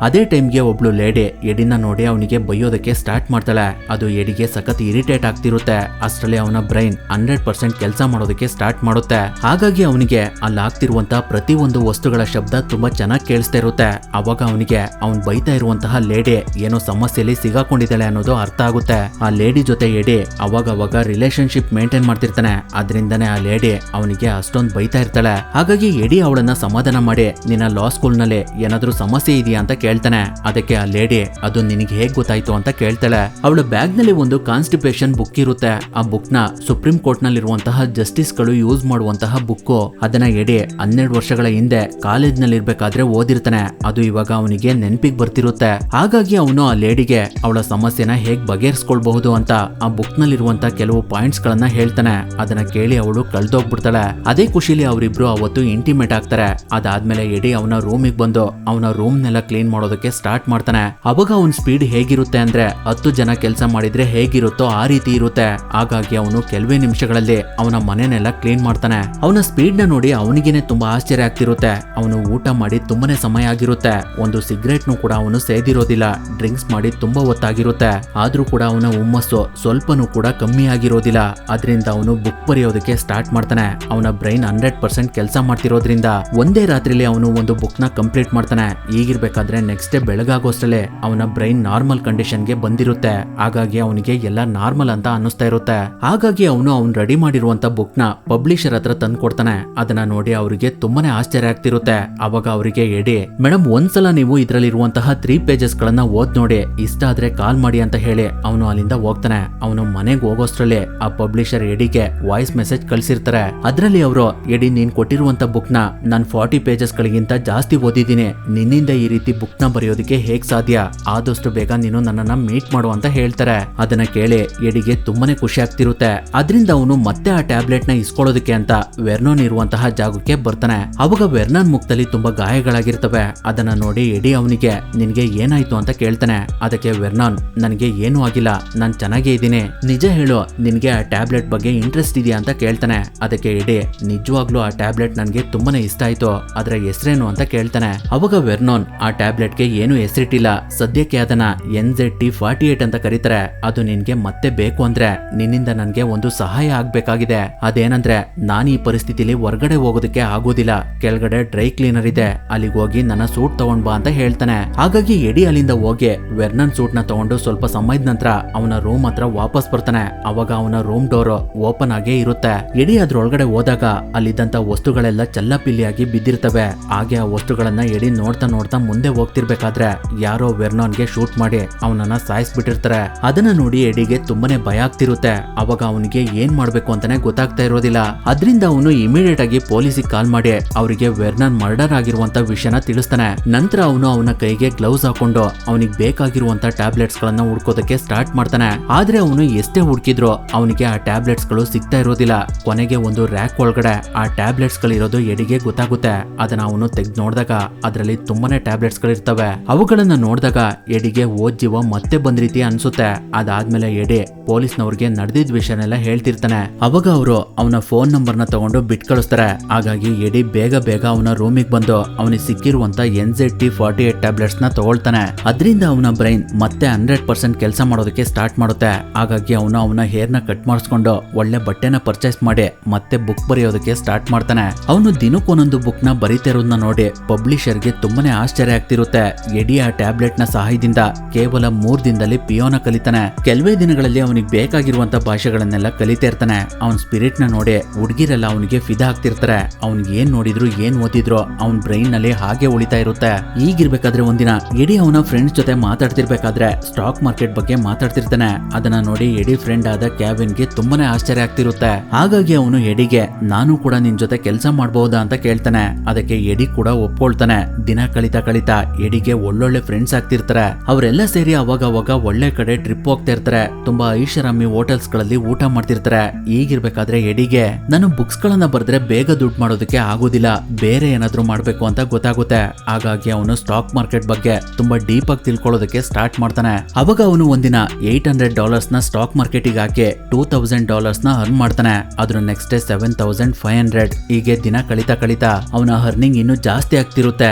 Speaker 1: ಅದೇ ಟೈಮ್ಗೆ ಒಬ್ಳು ಲೇಡಿ ಎಡಿನ ನೋಡಿ ಅವನಿಗೆ ಬೈಯೋದಕ್ಕೆ ಸ್ಟಾರ್ಟ್ ಮಾಡ್ತಾಳೆ. ಅದು ಎಡಿಗೆ ಸಖತ್ ಇರಿಟೇಟ್ ಆಗ್ತಿರುತ್ತೆ. ಅಷ್ಟರಲ್ಲಿ ಅವನ ಬ್ರೈನ್ 100% ಕೆಲಸ ಮಾಡೋದಕ್ಕೆ ಸ್ಟಾರ್ಟ್ ಮಾಡುತ್ತೆ. ಹಾಗಾಗಿ ಅವನಿಗೆ ಅಲ್ಲಿ ಆಗ್ತಿರುವಂತಹ ಪ್ರತಿ ಒಂದು ವಸ್ತುಗಳ ಶಬ್ದ ತುಂಬಾ ಚೆನ್ನಾಗಿ ಕೇಳಿಸ್ತಾ ಇರುತ್ತೆ. ಅವಾಗ ಅವನಿಗೆ ಅವನ್ ಬೈತಾ ಇರುವಂತಹ ಲೇಡಿ ಏನೋ ಸಮಸ್ಯೆಯಲ್ಲಿ ಸಿಗಾಕೊಂಡಿದ್ದಾಳೆ ಅನ್ನೋದು ಅರ್ಥ ಆಗುತ್ತೆ. ಆ ಲೇಡಿ ಜೊತೆ ಎಡಿ ಅವಾಗ ರಿಲೇಶನ್ಶಿಪ್ ಮೇಂಟೈನ್ ಮಾಡ್ತಿರ್ತಾನೆ. ಅದರಿಂದನೇ ಆ ಲೇಡಿ ಅವನಿಗೆ ಅಷ್ಟೊಂದು ಬೈತಾ ಇರ್ತಾಳೆ. ಹಾಗಾಗಿ ಎಡಿ ಅವಳನ್ನ ಸಮಾಧಾನ ಮಾಡಿ ನಿನ್ನ ಲಾ ಸ್ಕೂಲ್ ನಲ್ಲಿ ಏನಾದ್ರೂ ಸಮಸ್ಯೆ ಇದೆಯಾ ಅಂತ ಕೇಳ್ತಾನೆ. ಅದಕ್ಕೆ ಆ ಲೇಡಿ ಅದು ನಿನಗೆ ಹೇಗ್ ಗೊತ್ತಾಯ್ತು ಅಂತ ಕೇಳ್ತಾಳೆ. ಅವಳ ಬ್ಯಾಗ್ ನಲ್ಲಿ ಒಂದು ಕಾನ್ಸ್ಟಿಪೇಷನ್ ಬುಕ್ ಇರುತ್ತೆ. ಆ ಬುಕ್ ನ ಸುಪ್ರೀಂ ಕೋರ್ಟ್ ನಲ್ಲಿರುವಂತಹ ಜಸ್ಟಿಸ್ ಗಳು ಯೂಸ್ ಮಾಡುವಂತಹ ಬುಕ್. ಅದನ್ನ ಎಡಿ 12 ವರ್ಷಗಳ ಹಿಂದೆ ಕಾಲೇಜ್ ನಲ್ಲಿ ಇರ್ಬೇಕಾದ್ರೆ ಓದಿರ್ತಾನೆ. ಅದು ಇವಾಗ ಅವನಿಗೆ ನೆನಪಿಗೆ ಬರ್ತಿರುತ್ತೆ. ಹಾಗಾಗಿ ಅವನು ಆ ಲೇಡಿಗೆ ಅವಳ ಸಮಸ್ಯೆನ ಹೇಗ್ ಬಗೆಹರಿಸ್ಕೊಳ್ಬಹುದು ಅಂತ ಆ ಬುಕ್ ನಲ್ಲಿರುವಂತಹ ಕೆಲವು ಪಾಯಿಂಟ್ಸ್ ಗಳನ್ನ ಹೇಳ್ತಾನೆ. ಅದನ್ನ ಕೇಳಿ ಅವಳು ಕಳ್ದೋಗ್ಬಿಡ್ತಾಳೆ. ಅದೇ ಖುಷಿಲಿ ಅವರಿಬ್ರು ಅವತ್ತು ಇಂಟಿಮೇಟ್ ಆಗ್ತಾರೆ. ಅದಾದ್ಮೇಲೆ ಎಡಿ ಅವನ ರೂಮಿಗೆ ಬಂದು ಅವನ ರೂಮ್ ನೆಲ್ಲ ಕ್ಲೀನ್ ಮಾಡೋದಕ್ಕೆ ಸ್ಟಾರ್ಟ್ ಮಾಡ್ತಾನೆ. ಅವಾಗ ಅವನ್ ಸ್ಪೀಡ್ ಹೇಗಿರುತ್ತೆ ಅಂದ್ರೆ 10 ಜನ ಕೆಲಸ ಮಾಡಿದ್ರೆ ಹೇಗಿರುತ್ತೋ ಆ ರೀತಿ ಇರುತ್ತೆ. ಹಾಗಾಗಿ ಅವನು ಕೆಲವೇ ನಿಮಿಷಗಳಲ್ಲಿ ಅವನ ಮನೆನೆಲ್ಲ ಕ್ಲೀನ್ ಮಾಡ್ತಾನೆ. ಅವನ ಸ್ಪೀಡ್ ನ ನೋಡಿ ಅವನಿಗೇನೆ ತುಂಬಾ ಆಶ್ಚರ್ಯ ಆಗ್ತಿರುತ್ತೆ. ಅವನು ಊಟ ಮಾಡಿ ತುಂಬಾನೇ ಸಮಯ ಆಗಿರುತ್ತೆ. ಒಂದು ಸಿಗರೇಟ್ ನು ಕೂಡ ಅವನು ಸೇದಿರೋದಿಲ್ಲ. ಡ್ರಿಂಕ್ಸ್ ಮಾಡಿ ತುಂಬಾ ಹೊತ್ತಾಗಿರುತ್ತೆ. ಆದ್ರೂ ಕೂಡ ಅವನ ಹುಮ್ಮಸ್ಸು ಸ್ವಲ್ಪನೂ ಕೂಡ ಕಮ್ಮಿ ಆಗಿರೋದಿಲ್ಲ. ಅದರಿಂದ ಅವನು ಬುಕ್ ಬರೆಯೋದಕ್ಕೆ ಸ್ಟಾರ್ಟ್ ಮಾಡ್ತಾನೆ. ಅವನ ಬ್ರೈನ್ 100% ಕೆಲಸ ಮಾಡ್ತಿರೋದ್ರಿಂದ ಒಂದೇ ರಾತ್ರಿಲಿ ಅವನು ಒಂದು ಬುಕ್ ನ ಕಂಪ್ಲೀಟ್ ಮಾಡ್ತಾನೆ. ಈಗಿರ್ಬೇಕಾದ್ರೆ ನೆಕ್ಸ್ಟ್ ಡೇ ಬೆಳಗಾಗೋಷ್ಟರಲ್ಲೇ ಅವನ ಬ್ರೈನ್ ನಾರ್ಮಲ್ ಕಂಡೀಷನ್ಗೆ ಬಂದಿರುತ್ತೆ. ಹಾಗಾಗಿ ಅವನಿಗೆ ಎಲ್ಲ ನಾರ್ಮಲ್ ಅಂತ ಅನ್ನಿಸ್ತಾ ಇರುತ್ತೆ. ಹಾಗಾಗಿ ಅವನು ರೆಡಿ ಮಾಡಿರುವಂತ ಬುಕ್ ನ ಪಬ್ಲಿಷರ್ ಹತ್ರ ತಂದು ಕೊಡ್ತಾನೆ. ಅದನ್ನ ನೋಡಿ ಅವರಿಗೆ ತುಂಬಾನೇ ಆಶ್ಚರ್ಯ ಆಗ್ತಿರುತ್ತೆ. ಅವಾಗ ಅವರಿಗೆ ಎಡಿ ಮೇಡಮ್ ಒಂದ್ಸಲ ನೀವು ಇದ್ರಲ್ಲಿರುವಂತಹ 3 ಪೇಜಸ್ ಗಳನ್ನ ಓದ್ ನೋಡಿ, ಇಷ್ಟ ಆದ್ರೆ ಕಾಲ್ ಮಾಡಿ ಅಂತ ಹೇಳಿ ಅವನು ಅಲ್ಲಿಂದ ಹೋಗ್ತಾನೆ. ಅವನು ಮನೆಗೆ ಹೋಗೋಷ್ಟ್ರಲ್ಲೇ ಆ ಪಬ್ಲಿಷರ್ ಎಡಿಗೆ ವಾಯ್ಸ್ ಮೆಸೇಜ್ ಕಳ್ಸಿರ್ತಾರೆ. ಅದ್ರಲ್ಲಿ ಅವರು ಎಡಿ ನೀನ್ ಕೊಟ್ಟಿರುವಂತ ಬುಕ್ ನ ನಾನ್ 40 ಪೇಜಸ್ ಗಳಿಗಿಂತ ಜಾಸ್ತಿ ಓದಿದ್ದೀನಿ. ನಿನ್ನಿಂದ ಈ ರೀತಿ ಬುಕ್ ನ ಬರೆಯೋದಕ್ಕೆ ಹೇಗ್ ಸಾಧ್ಯ? ಆದಷ್ಟು ಬೇಗ ನೀನು ನನ್ನನ್ನ ಮೀಟ್ ಮಾಡು ಅಂತ ಹೇಳ್ತಾರೆ. ಅದನ್ನ ಕೇಳಿ ಎಡಿಗೆ ತುಂಬಾನೇ ಖುಷಿ ಆಗ್ತಿರುತ್ತೆ. ಅದರಿಂದ ಅವನು ಮತ್ತೆ ಆ ಟ್ಯಾಬ್ಲೆಟ್ ನ ಇಸ್ಕೊಳ್ಳೋದಕ್ಕೆ ಅಂತ ವೆರ್ನಾನ್ ಇರುವಂತಹ ಜಾಗಕ್ಕೆ ಬರ್ತಾನೆ. ಅವಾಗ ವೆರ್ನಾನ್ ಮುಖದಲ್ಲಿ ತುಂಬಾ ಗಾಯಗಳಾಗಿರ್ತವೆ. ಅದನ್ನ ನೋಡಿ ಎಡಿ ಅವನಿಗೆ ನಿನ್ಗೆ ಏನಾಯ್ತು ಅಂತ ಕೇಳ್ತಾನೆ. ಅದಕ್ಕೆ ವೆರ್ನಾನ್ ನನಗೆ ಏನೂ ಆಗಿಲ್ಲ, ನಾನ್ ಚೆನ್ನಾಗೇ ಇದ್ದೀನಿ, ನಿಜ ಹೇಳು ನಿನ್ಗೆ ಆ ಟ್ಯಾಬ್ಲೆಟ್ ಬಗ್ಗೆ ಇಂಟ್ರೆಸ್ಟ್ ಇದೆಯಾ ಅಂತ ಕೇಳ್ತಾನೆ. ಅದಕ್ಕೆ ಎಡಿ ನಿಜವಾಗ್ಲೂ ಆ ಟ್ಯಾಬ್ಲೆಟ್ ನನ್ಗೆ ತುಂಬಾನೇ ಇಷ್ಟ ಆಯ್ತು, ಅದ್ರ ಹೆಸರೇನು ಅಂತ ಕೇಳ್ತಾನೆ. ಅವಾಗ ವೆರ್ನಾನ್ ಆ ಟ್ಯಾಬ್ಲೆಟ್ಗೆ ಏನು ಹೆಸರಿಟ್ಟಿಲ್ಲ, ಸದ್ಯಕ್ಕೆ ಅದನ್ನ NZT48 ಅಂತ ಕರೀತಾರೆ. ಅದು ನಿನ್ಗೆ ಮತ್ತೆ ಬೇಕು ಅಂದ್ರೆ ನಿನ್ನಿಂದ ನನ್ಗೆ ಒಂದು ಸಹಾಯ ಆಗ್ಬೇಕಾಗಿದೆ. ಅದೇನಂದ್ರೆ ನಾನು ಈ ಪರಿಸ್ಥಿತಿಲಿ ಹೊರಗಡೆ ಹೋಗೋದಕ್ಕೆ ಆಗೋದಿಲ್ಲ. ಕೆಳಗಡೆ ಡ್ರೈ ಕ್ಲೀನರ್ ಇದೆ, ಅಲ್ಲಿಗೆ ಹೋಗಿ ನನ್ನ ಸೂಟ್ ತಗೊಂಡ್ ಬಾ ಅಂತ ಹೇಳ್ತಾನೆ. ಹಾಗಾಗಿ ಎಡಿ ಅಲ್ಲಿಂದ ಹೋಗಿ ವೆರ್ನನ್ ಸೂಟ್ ನ ತಗೊಂಡು ಸ್ವಲ್ಪ ಸಮಯದ ನಂತರ ಅವನ ರೂಮ್ ಹತ್ರ ವಾಪಸ್ ಬರ್ತಾನೆ. ಅವಾಗ ಅವನ ರೂಮ್ ಡೋರ್ ಓಪನ್ ಆಗೇ ಇರುತ್ತೆ. ಎಡಿ ಅದ್ರೊಳಗಡೆ ಹೋದಾಗ ಅಲ್ಲಿದ್ದಂತ ವಸ್ತುಗಳೆಲ್ಲ ಚಲ್ಲಪಿಲ್ಲಿಯಾಗಿ ಬಿದ್ದಿರ್ತವೆ. ಹಾಗೆ ಆ ವಸ್ತುಗಳನ್ನ ಎಡಿ ನೋಡ್ತಾ ಮುಂದೆ ಹೋಗ್ತಿರ್ಬೇಕಾದ್ರೆ ಯಾರೋ ವೆರ್ನಾನ್ಗೆ ಶೂಟ್ ಮಾಡಿ ಅವನನ್ನ ಸಾಯಿಸ್ಬಿಟ್ಟಿರ್ತಾರೆ. ಅದನ್ನ ನೋಡಿ ಎಡಿಗೆ ತುಂಬಾನೇ ಭಯ ಆಗ್ತಿರುತ್ತೆ. ಅವಾಗ ಅವನಿಗೆ ಏನ್ ಮಾಡ್ಬೇಕು ಅಂತಾನೆ ಗೊತ್ತಾಗ್ತಾ ಇರೋದಿಲ್ಲ. ಅದರಿಂದ ಅವನು ಇಮಿಡಿಯೇಟ್ ಆಗಿ ಪೊಲೀಸಿಗೆ ಕಾಲ್ ಮಾಡಿ ಅವರಿಗೆ ವೆರ್ನಾನ್ ಮರ್ಡರ್ ಆಗಿರುವಂತ ವಿಷಯನ ತಿಳಿಸ್ತಾನೆ. ನಂತರ ಅವನು ಅವನ ಕೈಗೆ ಗ್ಲೌಸ್ ಹಾಕೊಂಡು ಅವನಿಗೆ ಬೇಕಾಗಿರುವಂತ ಟ್ಯಾಬ್ಲೆಟ್ಸ್ ಗಳನ್ನ ಹುಡ್ಕೋದಕ್ಕೆ ಸ್ಟಾರ್ಟ್ ಮಾಡ್ತಾನೆ. ಆದ್ರೆ ಅವನು ಎಷ್ಟೇ ಹುಡುಕಿದ್ರು ಅವನಿಗೆ ಆ ಟ್ಯಾಬ್ಲೆಟ್ಸ್ ಗಳು ಸಿಗ್ತಾ ಇರೋದಿಲ್ಲ. ಕೊನೆಗೆ ಒಂದು ರ್ಯಾಕ್ ಒಳಗಡೆ ಆ ಟ್ಯಾಬ್ಲೆಟ್ಸ್ ಗಳಿರೋದು ಎಡಿಗೆ ಗೊತ್ತಾಗುತ್ತೆ. ಅದನ್ನ ಅವನು ತೆಗೆದು ನೋಡಿದಾಗ ಅದರಲ್ಲಿ ತುಂಬಾನೇ ಟ್ಯಾಬ್ಲೆಟ್ಸ್ ಗಳಿರ್ತವೆ. ಅವುಗಳನ್ನ ನೋಡಿದಾಗ ಎಡಿಗೆ ಓದ್ ಜೀವ ಮತ್ತೆ ಬಂದ ರೀತಿ ಅನ್ಸುತ್ತೆ. ಅದಾದ್ಮೇಲೆ ಎಡಿ ಪೊಲೀಸ್ನವ್ರಿಗೆ ನಡೆದಿದ್ದ ವಿಷಯನೆಲ್ಲ ಹೇಳ್ತಿರ್ತಾನೆ. ಅವಾಗ ಅವರು ಅವನ ಫೋನ್ ನಂಬರ್ ನ ತಗೊಂಡು ಬಿಟ್ ಕಳಿಸ್ತಾರೆ. ಹಾಗಾಗಿ ಎಡಿ ಬೇಗ ಅವನ ರೂಮಿಗೆ ಬಂದು ಅವನಿಗೆ ಸಿಕ್ಕಿರುವಂತ NZT48 ಟ್ಯಾಬ್ಲೆಟ್ಸ್ ನ ತಗೊಳ್ತಾನೆ. ಅದರಿಂದ ಅವನ ಬ್ರೈನ್ ಮತ್ತೆ 100% ಕೆಲಸ ಮಾಡೋದಕ್ಕೆ ಸ್ಟಾರ್ಟ್ ಮಾಡುತ್ತೆ. ಹಾಗಾಗಿ ಅವನ ಹೇರ್ ನ ಕಟ್ ಮಾಡಿಸ್ಕೊಂಡು ಒಳ್ಳೆ ಬಟ್ಟೆನ ಪರ್ಚೇಸ್ ಮಾಡಿ ಮತ್ತೆ ಬುಕ್ ಬರೆಯೋದಕ್ಕೆ ಸ್ಟಾರ್ಟ್ ಮಾಡ್ತಾನೆ. ಅವನು ದಿನಕ್ಕೊಂದೊಂದು ಬುಕ್ ನ ಬರೀತಿರೋದನ್ನ ನೋಡಿ ಪಬ್ಲಿಷರ್ಗೆ ತುಂಬಾನೇ ಆಶ್ಚರ್ಯ ಆಗ್ತಿರುತ್ತೆ. ಎಡಿ ಆ ಟ್ಯಾಬ್ಲೆಟ್ ನ ಸಹಾಯದಿಂದ ಕೇವಲ 3 ದಿನದಲ್ಲಿ ಪಿಯೋನ ಕಲಿತಾನೆ. ಕೆಲವೇ ದಿನಗಳಲ್ಲಿ ಅವನಿಗೆ ಬೇಕಾಗಿರುವಂತ ಭಾಷೆಗಳನ್ನೆಲ್ಲ ಕಲಿತಾ ಇರ್ತಾನೆ. ಅವನ್ ಸ್ಪಿರಿಟ್ ನ ನೋಡಿ ಹುಡುಗಿರೆಲ್ಲ ಅವನಿಗೆ ಫಿದಾ ಆಗ್ತಿರ್ತಾರೆ. ಅವ್ನಿಗೆ ಏನ್ ನೋಡಿದ್ರು ಏನ್ ಓದಿದ್ರು ಅವನ್ ಬ್ರೈನ್ ನಲ್ಲಿ ಹಾಗೆ ಉಳಿತಾ ಇರುತ್ತೆ. ಈಗಿರ್ಬೇಕಾದ್ರೆ ಒಂದಿನ ಎಡಿ ಅವನ ಫ್ರೆಂಡ್ಸ್ ಜೊತೆ ಮಾತಾಡ್ತಿರ್ಬೇಕಾದ್ರೆ ಸ್ಟಾಕ್ ಮಾರ್ಕೆಟ್ ಬಗ್ಗೆ ಮಾತಾಡ್ತಿರ್ತಾನೆ. ಅದನ್ನ ನೋಡಿ ಎಡಿ ಫ್ರೆಂಡ್ ಆದ ಕ್ಯಾವಿನ್ಗೆ ತುಂಬಾನೇ ಆಶ್ಚರ್ಯ ಆಗ್ತಿರುತ್ತೆ. ಹಾಗಾಗಿ ಅವನು ಎಡಿಗೆ ನಾನು ಕೂಡ ನಿನ್ ಜೊತೆ ಕೆಲಸ ಮಾಡಬಹುದಾ ಅಂತ ಕೇಳ್ತಾನೆ. ಅದಕ್ಕೆ ಎಡಿ ಕೂಡ ಒಪ್ಕೊಳ್ತಾನೆ. ದಿನ ಕಳಿತಾ ಎಡಿಗೆ ಒಳ್ಳೊಳ್ಳೆ ಫ್ರೆಂಡ್ಸ್ ಆಗ್ತಿರ್ತಾರೆ. ಅವರೆಲ್ಲ ಸೇರಿ ಅವಾಗ ಒಳ್ಳೆ ಕಡೆ ಟ್ರಿಪ್ ಹೋಗ್ತಾ ಇರ್ತಾರೆ. ತುಂಬಾ ಐಷಾರಾಮಿ ಹೋಟೆಲ್ಸ್ ಗಳಲ್ಲಿ ಊಟ ಮಾಡ್ತಿರ್ತಾರೆ. ಈಗಿರ್ಬೇಕಾದ್ರೆ ಎಡಿಗೆ ನಾನು ಬುಕ್ಸ್ ಗಳನ್ನ ಬರೆದ್ರೆ ಬೇಗ ದುಡ್ಡು ಮಾಡೋದಕ್ಕೆ ಆಗೋದಿಲ್ಲ, ಬೇರೆ ಏನಾದ್ರೂ ಮಾಡ್ಬೇಕು ಅಂತ ಗೊತ್ತಾಗುತ್ತೆ. ಹಾಗಾಗಿ ಅವನು ಸ್ಟಾಕ್ ಮಾರ್ಕೆಟ್ ಬಗ್ಗೆ ತುಂಬಾ ಡೀಪ್ ಆಗಿ ತಿಳ್ಕೊಳ್ಳೋದಕ್ಕೆ ಸ್ಟಾರ್ಟ್ ಮಾಡ್ತಾನೆ. ಅವಾಗ ಅವನು ಒಂದಿನ $800 ನ ಸ್ಟಾಕ್ ಮಾರ್ಕೆಟಿಗೆ ಹಾಕಿ $2000 ನ ಅರ್ನ್ ಮಾಡ್ತಾನೆ. ಅದ್ರ ನೆಕ್ಸ್ಟ್ ಡೇ 7500. ಹೀಗೆ ದಿನ ಕಳಿತಾ ಅವನ ಅರ್ನಿಂಗ್ ಇನ್ನೂ ಜಾಸ್ತಿ ಆಗ್ತಿರುತ್ತೆ.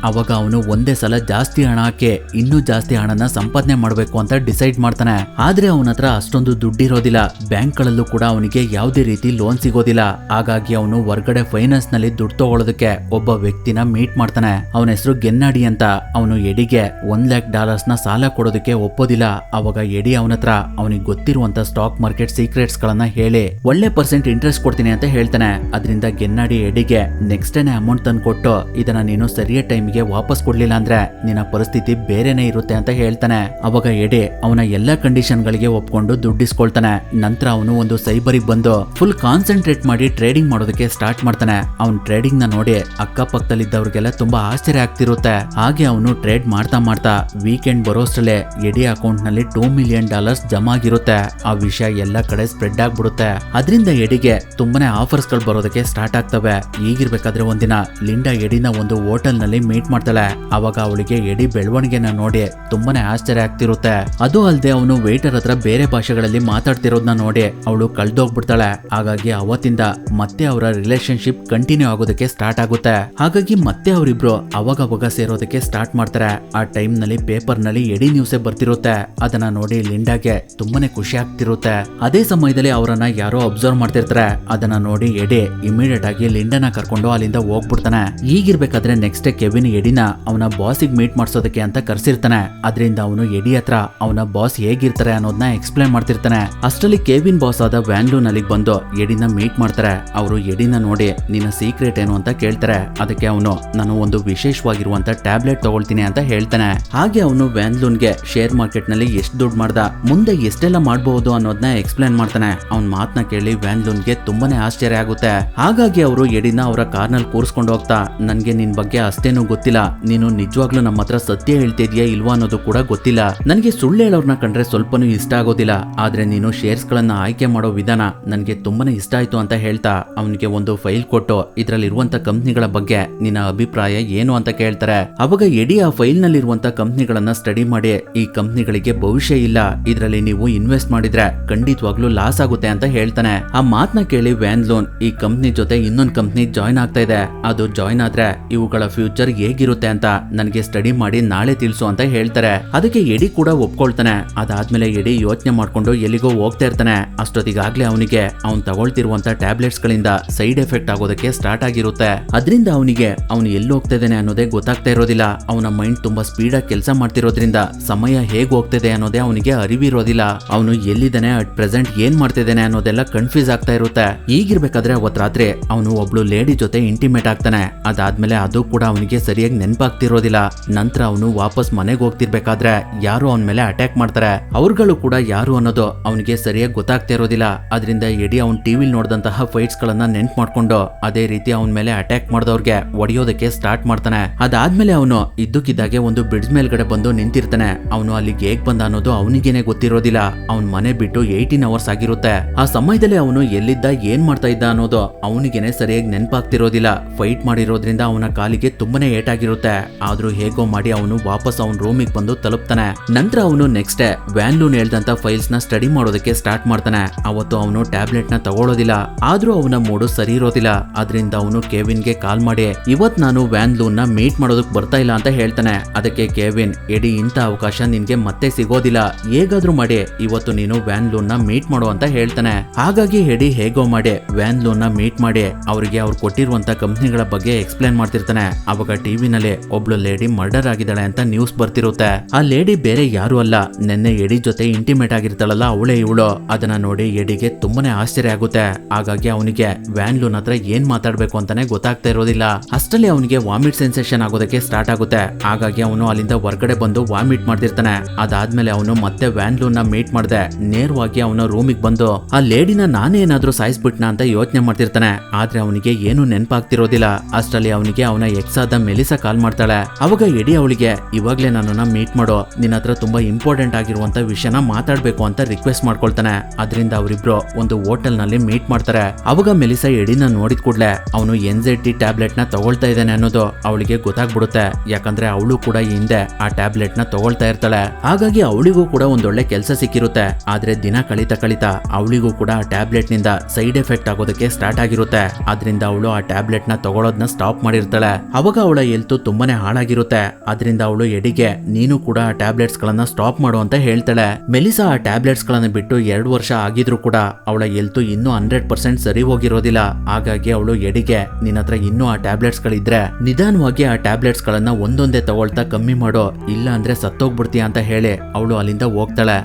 Speaker 1: ಅವಾಗ ಅವನು ಒಂದೇ ಸಲ ಜಾಸ್ತಿ ಹಣ ಹಾಕಿ ಇನ್ನೂ ಜಾಸ್ತಿ ಹಣನ ಸಂಪಾದನೆ ಮಾಡಬೇಕು ಅಂತ ಡಿಸೈಡ್ ಮಾಡ್ತಾನೆ. ಆದ್ರೆ ಅವನ ಹತ್ರ ಅಷ್ಟೊಂದು ದುಡ್ಡಿರೋದಿಲ್ಲ. ಬ್ಯಾಂಕ್ಗಳಲ್ಲೂ ಕೂಡ ಅವನಿಗೆ ಯಾವುದೇ ರೀತಿ ಲೋನ್ ಸಿಗೋದಿಲ್ಲ. ಹಾಗಾಗಿ ಅವನು ಹೊರಗಡೆ ಫೈನಾನ್ಸ್ ನಲ್ಲಿ ದುಡ್ಡು ತಗೊಳ್ಳೋದಕ್ಕೆ ಒಬ್ಬ ವ್ಯಕ್ತಿನ ಮೀಟ್ ಮಾಡ್ತಾನೆ. ಅವನ ಹೆಸರು ಗೆನ್ನಾಡಿ ಅಂತ. ಅವನು ಎಡಿಗೆ $1,00,000 ನ ಸಾಲ ಕೊಡೋದಕ್ಕೆ ಒಪ್ಪೋದಿಲ್ಲ. ಅವಾಗ ಎಡಿ ಅವನ ಹತ್ರ ಅವನಿಗೆ ಗೊತ್ತಿರುವಂತ ಸ್ಟಾಕ್ ಮಾರ್ಕೆಟ್ ಸೀಕ್ರೆಟ್ಸ್ ಗಳನ್ನ ಹೇಳಿ ಒಳ್ಳೆ % ಇಂಟ್ರೆಸ್ಟ್ ಕೊಡ್ತೀನಿ ಅಂತ ಹೇಳ್ತಾನೆ. ಅದರಿಂದ ಗೆನ್ನಾಡಿ ಎಡಿಗೆ ನೆಕ್ಸ್ಟ್ ಡೇನೆ ಅಮೌಂಟ್ ತಂದು ಕೊಟ್ಟು ಇದನ್ನ ನೀನು ಸರಿಯಾದ ಟೈಮ್ಗೆ ವಾಪಸ್ ಕೊಡ್ಲಿಲ್ಲ ಅಂದ್ರೆ ನಿನ್ನ ಪರಿಸ್ಥಿತಿ ಬೇರೆನೆ ಇರುತ್ತೆ ಅಂತ ಹೇಳ್ತಾನೆ. ಅವಾಗ ಎಡೆ ಅವನ ಎಲ್ಲಾ ಕಂಡೀಷನ್ ಗಳಿಗೆ ಒಪ್ಕೊಂಡು ದುಡ್ಡಿಸ್ಕೊಳ್ತಾನೆ. ನಂತರ ಅವನು ಒಂದು ಸೈಬರಿಗೆ ಬಂದು ಫುಲ್ ಕಾನ್ಸಂಟ್ರೇಟ್ ಮಾಡಿ ಟ್ರೇಡಿಂಗ್ ಮಾಡೋದಕ್ಕೆ ಸ್ಟಾರ್ಟ್ ಮಾಡ್ತಾನೆ. ಅವನ್ ಟ್ರೇಡಿಂಗ್ ನ ನೋಡಿ ಅಕ್ಕಪಕ್ಕದಲ್ಲಿದ್ದವ್ರಿಗೆಲ್ಲ ತುಂಬಾ ಆಶ್ಚರ್ಯ ಆಗ್ತಿರುತ್ತೆ. ಹಾಗೆ ಅವನು ಟ್ರೇಡ್ ಮಾಡ್ತಾ ವೀಕೆಂಡ್ ಬರೋಷ್ಟ್ರಲ್ಲೇ ಎಡಿ ಅಕೌಂಟ್ ನಲ್ಲಿ $2 million ಜಮಾ ಆಗಿರುತ್ತೆ. ಆ ವಿಷಯ ಎಲ್ಲ ಕಡೆ ಸ್ಪ್ರೆಡ್ ಆಗ್ಬಿಡುತ್ತೆ. ಅದರಿಂದ ಎಡಿಗೆ ತುಂಬಾನೇ ಆಫರ್ಸ್ ಗಳು ಬರೋದಕ್ಕೆ ಸ್ಟಾರ್ಟ್ ಆಗ್ತವೆ. ಈಗಿರ್ಬೇಕಾದ್ರೆ ಒಂದಿನ ಲಿಂಡಾ ಎಡಿನ ಒಂದು ಹೋಟೆಲ್ ನಲ್ಲಿ ಮೀಟ್ ಮಾಡ್ತಾಳೆ. ಅವಾಗ ಅವಳಿಗೆ ಎಡಿ ಬೆಳವಣಿಗೆನ ನೋಡಿ ತುಂಬಾನೇ ಆಶ್ಚರ್ಯ ಆಗ್ತಿರುತ್ತೆ. ಅದು ಅಲ್ಲದೆ ಅವನು ವೇಟರ್ ಹತ್ರ ಬೇರೆ ಭಾಷೆಗಳಲ್ಲಿ ಮಾತಾಡ್ತಿರೋದನ್ನ ನೋಡಿ ಅವಳು ಕಳ್ದೋಗ್ಬಿಡ್ತಾಳೆ. ಹಾಗಾಗಿ ಅವತ್ತಿಂದ ಮತ್ತೆ ಅವರ ರಿಲೇಶನ್ಶಿಪ್ ಕಂಟಿನ್ಯೂ ಆಗೋದಕ್ಕೆ ಸ್ಟಾರ್ಟ್ ಆಗುತ್ತೆ. ಹಾಗಾಗಿ ಮತ್ತೆ ಅವರಿಬ್ರು ಅವಾಗ ಸೇರೋದಕ್ಕೆ ಸ್ಟಾರ್ಟ್ ಮಾಡ್ತಾರೆ. ಆ ಟೈಮ್ ನಲ್ಲಿ ಪೇಪರ್ ನಲ್ಲಿ ಎಡಿ ನ್ಯೂಸೇ ಬರ್ತಿರುತ್ತೆ. ಅದನ್ನ ನೋಡಿ ಲಿಂಡಾಗೆ ತುಂಬಾನೇ ಖುಷಿ ಆಗ್ತಿರುತ್ತೆ. ಅದೇ ಸಮಯದಲ್ಲಿ ಅವರನ್ನ ಯಾರೋ ಅಬ್ಸರ್ವ್ ಮಾಡ್ತಿರ್ತಾರೆ. ಅದನ್ನ ನೋಡಿ ಎಡಿ ಇಮಿಡಿಯೇಟ್ ಆಗಿ ಲಿಂಡಾನ ಕರ್ಕೊಂಡು ಅಲ್ಲಿಂದ ಹೋಗ್ಬಿಡ್ತಾನೆ. ಈಗಿರ್ಬೇಕಾದ್ರೆ ನೆಕ್ಸ್ಟ್ ಕೆವಿನ್ ಎಡಿನ ಅವನ ಬಾಸಿಗೆ ಮೀಟ್ ಮಾಡ್ಸೋದಕ್ಕೆ ಅಂತ ಕರ್ಸಿರ್ತಾನೆ. ಅದರಿಂದ ಅವನು ಎಡಿ ಹತ್ರ ಅವನ ಬಾಸ್ ಹೇಗಿರ್ತಾರೆ ಅನ್ನೋದನ್ನ ಎಕ್ಸ್ಪ್ಲೈನ್ ಮಾಡ್ತಿರ್ತಾನೆ. ಅಷ್ಟರಲ್ಲಿ ಕೆವಿನ್ ಬಾಸ್ ಆದ ವ್ಯಾನ್ಲೂನ್ ಅಲ್ಲಿಗೆ ಬಂದು ಎಡಿನ ಮೀಟ್ ಮಾಡ್ತಾರೆ. ಅವರು ಎಡಿನ ನೋಡಿ ನಿನ್ನ ಸೀಕ್ರೆಟ್ ಏನು ಅಂತ ಕೇಳ್ತಾರೆ. ಅದಕ್ಕೆ ಅವನು ನಾನು ಒಂದು ವಿಶೇಷವಾಗಿರುವಂತ ಟ್ಯಾಬ್ಲೆಟ್ ತಗೊಳ್ತೀನಿ ಅಂತ ಹೇಳ್ತಾನೆ. ಹಾಗೆ ಅವನು ವ್ಯಾನ್ಲೂನ್ಗೆ ಶೇರ್ ಮಾರ್ಕೆಟ್ ನಲ್ಲಿ ಎಷ್ಟು ದುಡ್ಡು ಮಾಡ್ದ, ಮುಂದೆ ಎಷ್ಟೆಲ್ಲ ಮಾಡಬಹುದು ಅನ್ನೋದನ್ನ ಎಕ್ಸ್ಪ್ಲೈನ್ ಮಾಡ್ತಾನೆ. ಅವನ್ ಮಾತನ್ನ ಕೇಳಿ ವ್ಯಾನ್ಲೂನ್ಗೆ ತುಂಬಾನೇ ಆಶ್ಚರ್ಯ ಆಗುತ್ತೆ. ಹಾಗಾಗಿ ಅವರು ಎಡಿನ ಅವರ ಕಾರ್ನಲ್ಲಿ ಕೂರಿಸ್ಕೊಂಡು ಹೋಗ್ತಾ ನನ್ಗೆ ನಿನ್ ಬಗ್ಗೆ ಅಷ್ಟೇನು ಗೊತ್ತಿಲ್ಲ, ನೀನು ನಿಜವಾಗ್ಲೂ ನಮ್ಮ ಹತ್ರ ಸತ್ಯ ಹೇಳ್ತಿದ್ಯಾ ಇಲ್ವಾ ಅನ್ನೋದು ಕೂಡ ಗೊತ್ತಿಲ್ಲ, ನನಗೆ ಸುಳ್ಳು ಹೇಳೋರ್ನ ಕಂಡ್ರೆ ಸ್ವಲ್ಪನೂ ಇಷ್ಟ ಆಗೋದಿಲ್ಲ, ಆದ್ರೆ ನೀನು ಶೇರ್ಸ್ ಗಳನ್ನ ಆಯ್ಕೆ ಮಾಡೋ ವಿಧಾನ ನನ್ಗೆ ತುಂಬಾನೇ ಇಷ್ಟ ಆಯ್ತು ಅಂತ ಹೇಳ್ತಾ ಅವನಿಗೆ ಒಂದು ಫೈಲ್ ಕೊಟ್ಟು ಇದ್ರಲ್ಲಿರುವಂತ ಕಂಪ್ನಿಗಳ ಬಗ್ಗೆ ನಿನ್ನ ಅಭಿಪ್ರಾಯ ಏನು ಅಂತ ಕೇಳ್ತಾರೆ. ಅವಾಗ ಎಡಿ ಆ ಫೈಲ್ ನಲ್ಲಿರುವಂತ ಕಂಪ್ನಿಗಳನ್ನ ಸ್ಟಡಿ ಮಾಡಿ ಈ ಕಂಪ್ನಿಗಳಿಗೆ ಭವಿಷ್ಯ ಇಲ್ಲ, ಇದರಲ್ಲಿ ನೀವು ಇನ್ವೆಸ್ಟ್ ಮಾಡಿದ್ರೆ ಖಂಡಿತವಾಗ್ಲೂ ಲಾಸ್ ಆಗುತ್ತೆ ಅಂತ ಹೇಳ್ತಾನೆ. ಆ ಮಾತನ್ನ ಕೇಳಿ ವ್ಯಾನ್ಲೂನ್ ಈ ಕಂಪ್ನಿ ಜೊತೆ ಇನ್ನೊಂದು ಕಂಪ್ನಿ ಜಾಯ್ನ್ ಆಗ್ತಾ ಇದೆ, ಅದು ಜಾಯ್ನ್ ಆದ್ರೆ ಇವುಗಳ ಫ್ಯೂಚರ್ ಹೇಗಿರುತ್ತೆ ಅಂತ ನನಗೆ ಸ್ಟಡಿ ಮಾಡಿ ನಾಳೆ ತಿಳಿಸು ಅಂತ ಹೇಳ್ತಾರೆ. ಅದಕ್ಕೆ ಎಡಿ ಕೂಡ ಒಪ್ಕೊಳ್ತಾನೆ. ಅದಾದ್ಮೇಲೆ ಎಡಿ ಯೋಚನೆ ಮಾಡ್ಕೊಂಡು ಎಲ್ಲಿಗೋ ಹೋಗ್ತಾ ಇರ್ತಾನೆ. ಅಷ್ಟೊತ್ತಿಗಾಗ್ಲೇ ಅವನಿಗೆ ಅವ್ನು ತಗೊಳ್ತಿರುವಂತ ಟ್ಯಾಬ್ಲೆಟ್ಸ್ ಗಳಿಂದ ಸೈಡ್ ಎಫೆಕ್ಟ್ ಆಗೋದಕ್ಕೆ ಸ್ಟಾರ್ಟ್ ಆಗಿರುತ್ತೆ. ಅದರಿಂದ ಅವನಿಗೆ ಅವನು ಎಲ್ಲಿ ಹೋಗ್ತಾ ಇದ್ದಾನೆ ಅನ್ನೋದೇ ಗೊತ್ತಾಗ್ತಾ ಇರೋದಿಲ್ಲ. ಅವನ ಮೈಂಡ್ ತುಂಬಾ ಸ್ಪೀಡ್ ಆಗಿ ಕೆಲಸ ಮಾಡ್ತಿರೋದ್ರಿಂದ ಸಮಯ ಹೇಗ್ ಹೋಗ್ತಿದೆ ಅನ್ನೋದೇ ಅವನಿಗೆ ಅರಿವಿರೋದಿಲ್ಲ. ಅವನು ಎಲ್ಲಿದ್ದಾನೆ ಅಟ್ ಪ್ರೆಸೆಂಟ್ ಏನ್ ಮಾಡ್ತಿದ್ದಾನೆ ಅನ್ನೋದೆಲ್ಲ ಕನ್ಫ್ಯೂಸ್ ಆಗ್ತಾ ಇರುತ್ತೆ. ಈಗಿರ್ಬೇಕಾದ್ರೆ ಅವತ್ ರಾತ್ರಿ ಅವನು ಒಬ್ಳು ಲೇಡಿ ಜೊತೆ ಇಂಟಿಮೇಟ್ ಆಗ್ತಾನೆ. ಅದಾದ್ಮೇಲೆ ಅದು ಕೂಡ ಅವನಿಗೆ ಸರಿಯಾಗಿ ನೆನಪಾಗ್ತಿರೋದಿಲ್ಲ. ನಂತರ ಅವನು ವಾಪಸ್ ಮನೆಗೆ ಹೋಗ್ತಿರ್ಬೇಕಾದ್ರೆ ಯಾರು ಅವನ ಮೇಲೆ ಅಟ್ಯಾಕ್ ಮಾಡ್ತಾರೆ. ಅವ್ರುಗಳು ಕೂಡ ಯಾರು ಅನ್ನೋದು ಅವನಿಗೆ ಸರಿಯಾಗಿ ಗೊತ್ತಾಗ್ತಾ ಇರೋದಿಲ್ಲ. ಅದರಿಂದ ಎಡಿ ಅವ್ನ್ ಟಿವಿಲ್ ನೋಡಿದಂತಹ ಫೈಟ್ಸ್ ಗಳನ್ನ ನೆನ್ಪು ಮಾಡ್ಕೊಂಡು ಅದೇ ರೀತಿ ಅವನ ಮೇಲೆ ಅಟ್ಯಾಕ್ ಮಾಡಿದವ್ರಿಗೆ ಹೊಡೆಯೋದಕ್ಕೆ ಸ್ಟಾರ್ಟ್ ಮಾಡ್ತಾನೆ. ಅದಾದ್ಮೇಲೆ ಅವನು ಇದ್ದಕ್ಕಿದ್ದಾಗೆ ಒಂದು ಬ್ರಿಡ್ಜ್ ಮೇಲ್ಗಡೆ ಬಂದು ನಿಂತಿರ್ತಾನೆ. ಅವನು ಅಲ್ಲಿಗೆ ಹೇಗ್ ಬಂದ ಅನ್ನೋದು ಅವನಿಗೇನೆ ಗೊತ್ತಿರೋದಿಲ್ಲ. ಅವನ್ ಮನೆ ಬಿಟ್ಟು 18 ಅವರ್ಸ್ ಆಗಿರುತ್ತೆ. ಆ ಸಮಯದಲ್ಲಿ ಅವನು ಎಲ್ಲಿದ್ದ ಏನ್ ಮಾಡ್ತಾ ಇದ್ದ ಅನ್ನೋದು ಅವನಿಗೇನೆ ಸರಿಯಾಗಿ ನೆನಪಾಗ್ತಿರೋದಿಲ್ಲ. ಫೈಟ್ ಮಾಡಿರೋದ್ರಿಂದ ಅವನ ಕಾಲಿಗೆ ತುಂಬಾನೇ ಏಟಾಗಿರುತ್ತೆ. ಆದ್ರೂ ಹೇಗೋ ಮಾಡಿ ಅವನು ವಾಪಸ್ ಅವನ ರೂಮಿಗೆ ಬಂದು ತಲುಪ್ತಾನೆ. ನಂತರ ಅವನು ನೆಕ್ಸ್ಟ್ ಡೇ ವ್ಯಾನ್ಲೂನ್ ಹೇಳ್ದಂತ ಫೈಲ್ಸ್ ನ ಸ್ಟಡಿ ಮಾಡೋದಕ್ಕೆ ಸ್ಟಾರ್ಟ್ ಮಾಡ್ತಾನೆ. ಅವತ್ತು ಅವನು ಟ್ಯಾಬ್ಲೆಟ್ ನ ತಗೊಳ್ಳೋದಿಲ್ಲ. ಆದ್ರೂ ಅವನ ಮೂಡು ಸರಿ ಇರೋದಿಲ್ಲ. ಅದರಿಂದ ಅವನು ಕೆವಿನ್ಗೆ ಕಾಲ್ ಮಾಡಿ ಇವತ್ ನಾನು ವ್ಯಾನ್ಲೂನ್ ನ ಮೀಟ್ ಮಾಡೋದಕ್ಕೆ ಬರ್ತಾ ಇಲ್ಲ ಅಂತ ಹೇಳ್ತಾನೆ. ಅದಕ್ಕೆ ಕೆವಿನ್ ಎಡಿ ಇಂಥ ಅವಕಾಶ ನಿನ್ಗೆ ಮತ್ತೆ ಸಿಗೋದಿಲ್ಲ, ಹೇಗಾದ್ರೂ ಮಾಡಿ ಇವತ್ತು ನೀನು ವ್ಯಾನ್ಲೂನ್ ನ ಮೀಟ್ ಮಾಡೋ ಅಂತ ಹೇಳ್ತಾನೆ. ಹಾಗಾಗಿ ಎಡಿ ಹೇಗೋ ಮಾಡಿ ವ್ಯಾನ್ಲೂನ್ ನ ಮೀಟ್ ಮಾಡಿ ಅವರಿಗೆ ಅವ್ರು ಕೊಟ್ಟಿರುವಂತ ಕಂಪ್ನಿಗಳ ಬಗ್ಗೆ ಎಕ್ಸ್ಪ್ಲೇನ್ ಮಾಡ್ತಿರ್ತಾನೆ. ಅವಾಗ ಟಿವಿನಲ್ಲಿ ಒಬ್ಳು ಲೇಡಿ ಮರ್ಡರ್ ಆಗಿದ್ದಾಳೆ ಅಂತ ನ್ಯೂಸ್ ಬರ್ತಿರುತ್ತೆ. ಆ ಲೇಡಿ ಬೇರೆ ಯಾರು ಅಲ್ಲ, ನೆನ್ನೆ ಎಡಿ ಜೊತೆ ಇಂಟಿಮೇಟ್ ಆಗಿರ್ತಾಳಲ್ಲ ಅವಳೇ ಇವಳು. ಅದನ್ನ ನೋಡಿ ಎಡಿಗೆ ತುಂಬಾನೇ ಆಶ್ಚರ್ಯ ಆಗುತ್ತೆ. ಹಾಗಾಗಿ ಅವನಿಗೆ ವ್ಯಾನ್ಲೂನ್ ಹತ್ರ ಏನ್ ಮಾತಾಡ್ಬೇಕು ಅಂತಾನೆ ಗೊತ್ತಾಗ್ತಾ ಇರೋದಿಲ್ಲ. ಅಷ್ಟರಲ್ಲಿ ಅವನಿಗೆ ವಾಮಿಟ್ ಸೆನ್ಸೇಷನ್ ಆಗೋದಕ್ಕೆ ಸ್ಟಾರ್ಟ್ ಆಗುತ್ತೆ. ಹಾಗಾಗಿ ಅವನು ಅಲ್ಲಿಂದ ಹೊರಗಡೆ ಬಂದು ವಾಮಿಟ್ ಮಾಡ್ತಿರ್ತಾನೆ. ಅದಾದ್ಮೇಲೆ ಅವನು ಮತ್ತೆ ವ್ಯಾನ್ಲೂನ್ ನ ಮೀಟ್ ಮಾಡ್ದೆ ನೇರವಾಗಿ ಅವನ ರೂಮಿಗೆ ಬಂದು ಆ ಲೇಡಿನ ನಾನೇನಾದ್ರೂ ಸಾಯಿಸ್ಬಿಟ್ನ ಅಂತ ಯೋಚನೆ ಮಾಡ್ತಿರ್ತಾನೆ. ಆದ್ರೆ ಅವನಿಗೆ ಏನು ನೆನಪಾಗ್ತಿರೋದಿಲ್ಲ. ಅಷ್ಟರಲ್ಲಿ ಅವನಿಗೆ ಅವನ ಎಕ್ಸ್ ಆದ ಮೆಲಿಸಾ ಕಾಲ್ ಮಾಡ್ತಾಳೆ. ಅವಾಗ ಎಡಿ ಅವಳಿಗೆ ಇವಾಗ್ಲೇ ನನ್ನನ್ನ ಮೀಟ್ ಮಾಡೋ, ನಿನ್ನ ಹತ್ರ ತುಂಬಾ ಇಂಪಾರ್ಟೆಂಟ್ ಆಗಿರುವಂತ ವಿಷಯನ ಮಾತಾಡ್ಬೇಕು ಅಂತ ರಿಕ್ವೆಸ್ಟ್ ಮಾಡ್ಕೊಳ್ತಾನೆ. ಅದರಿಂದ ಅವರಿಬ್ರು ಒಂದು ಹೋಟೆಲ್ ನಲ್ಲಿ ಮೀಟ್ ಮಾಡ್ತಾರೆ. ಅವಾಗ ಮೆಲಿಸಾ ಎಡಿನ ನೋಡಿದ ಕೂಡ್ಲೆ ಅವನು NZD ಟ್ಯಾಬ್ಲೆಟ್ ನ ತಗೊಳ್ತಾ ಇದ್ದಾನೆ ಅನ್ನೋದು ಅವಳಿಗೆ ಗೊತ್ತಾಗ್ಬಿಡುತ್ತೆ. ಯಾಕಂದ್ರೆ ಅವಳು ಕೂಡ ಈ ಹಿಂದೆ ಆ ಟ್ಯಾಬ್ಲೆಟ್ ನ ತಗೊಳ್ತಾ ಇರ್ತಾಳೆ. ಹಾಗಾಗಿ ಅವಳಿಗೂ ಕೂಡ ಒಂದೊಳ್ಳೆ ಕೆಲಸ ಸಿಕ್ಕಿರುತ್ತೆ. ಆದ್ರೆ ದಿನ ಕಳಿತಾ ಅವಳಿಗೂ ಕೂಡ ಆ ಟ್ಯಾಬ್ಲೆಟ್ ನಿಂದ ಸೈಡ್ ಎಫೆಕ್ಟ್ ಆಗೋದಕ್ಕೆ ಸ್ಟಾರ್ಟ್ ಆಗಿರುತ್ತೆ. ಆದ್ರಿಂದ ಅವಳು ಆ ಟ್ಯಾಬ್ಲೆಟ್ ನ ತಗೊಳ್ಳೋದನ್ನ ಸ್ಟಾಪ್ ಮಾಡಿರ್ತಾಳೆ. ಅವಾಗ ಅವಳ ಹೆಲ್ತ್ ತುಂಬಾನೇ ಹಾಳಾಗಿರುತ್ತೆ. ಆದ್ರಿಂದ ಅವಳು ಎಡಿಗೆ ನೀನು ಕೂಡ ಆ ಟ್ಯಾಬ್ಲೆಟ್ಸ್ ಗಳನ್ನ ಸ್ಟಾಪ್ ಮಾಡು ಅಂತ ಹೇಳ್ತಾಳೆ. ಮೆಲಿಸಾ ಆ ಟ್ಯಾಬ್ಲೆಟ್ಸ್ ಗಳನ್ನ ಬಿಟ್ಟು 2 ವರ್ಷ ಆಗಿದ್ರು ಕೂಡ ಅವಳ ಹೆಲ್ತ್ ಇನ್ನೂ 100% ಸರಿ ಹೋಗಿರೋದಿಲ್ಲ. ಹಾಗಾಗಿ ಅವಳು ಎಡಿಗೆ ನಿನ್ನ ಹತ್ರ ಇನ್ನೂ ಆ ಟ್ಯಾಬ್ಲೆಟ್ಸ್ ಗಳಿದ್ರೆ ನಿಧಾನವಾಗಿ ಆ ಟ್ಯಾಬ್ಲೆಟ್ಸ್ ಗಳನ್ನ ಒಂದೊಂದೇ ತಗೊಳ್ತಾ ಕಮ್ಮಿ ಮಾಡೋ, ಇಲ್ಲ ಅಂದ್ರೆ ಸತ್ತೋಗ್ಬಿಡ್ತೀಯ ಅಂತ ಹೇಳಿ ಅವಳು ಅಲ್ಲಿಂದ ಹೋಗ್ತಾಳೆ.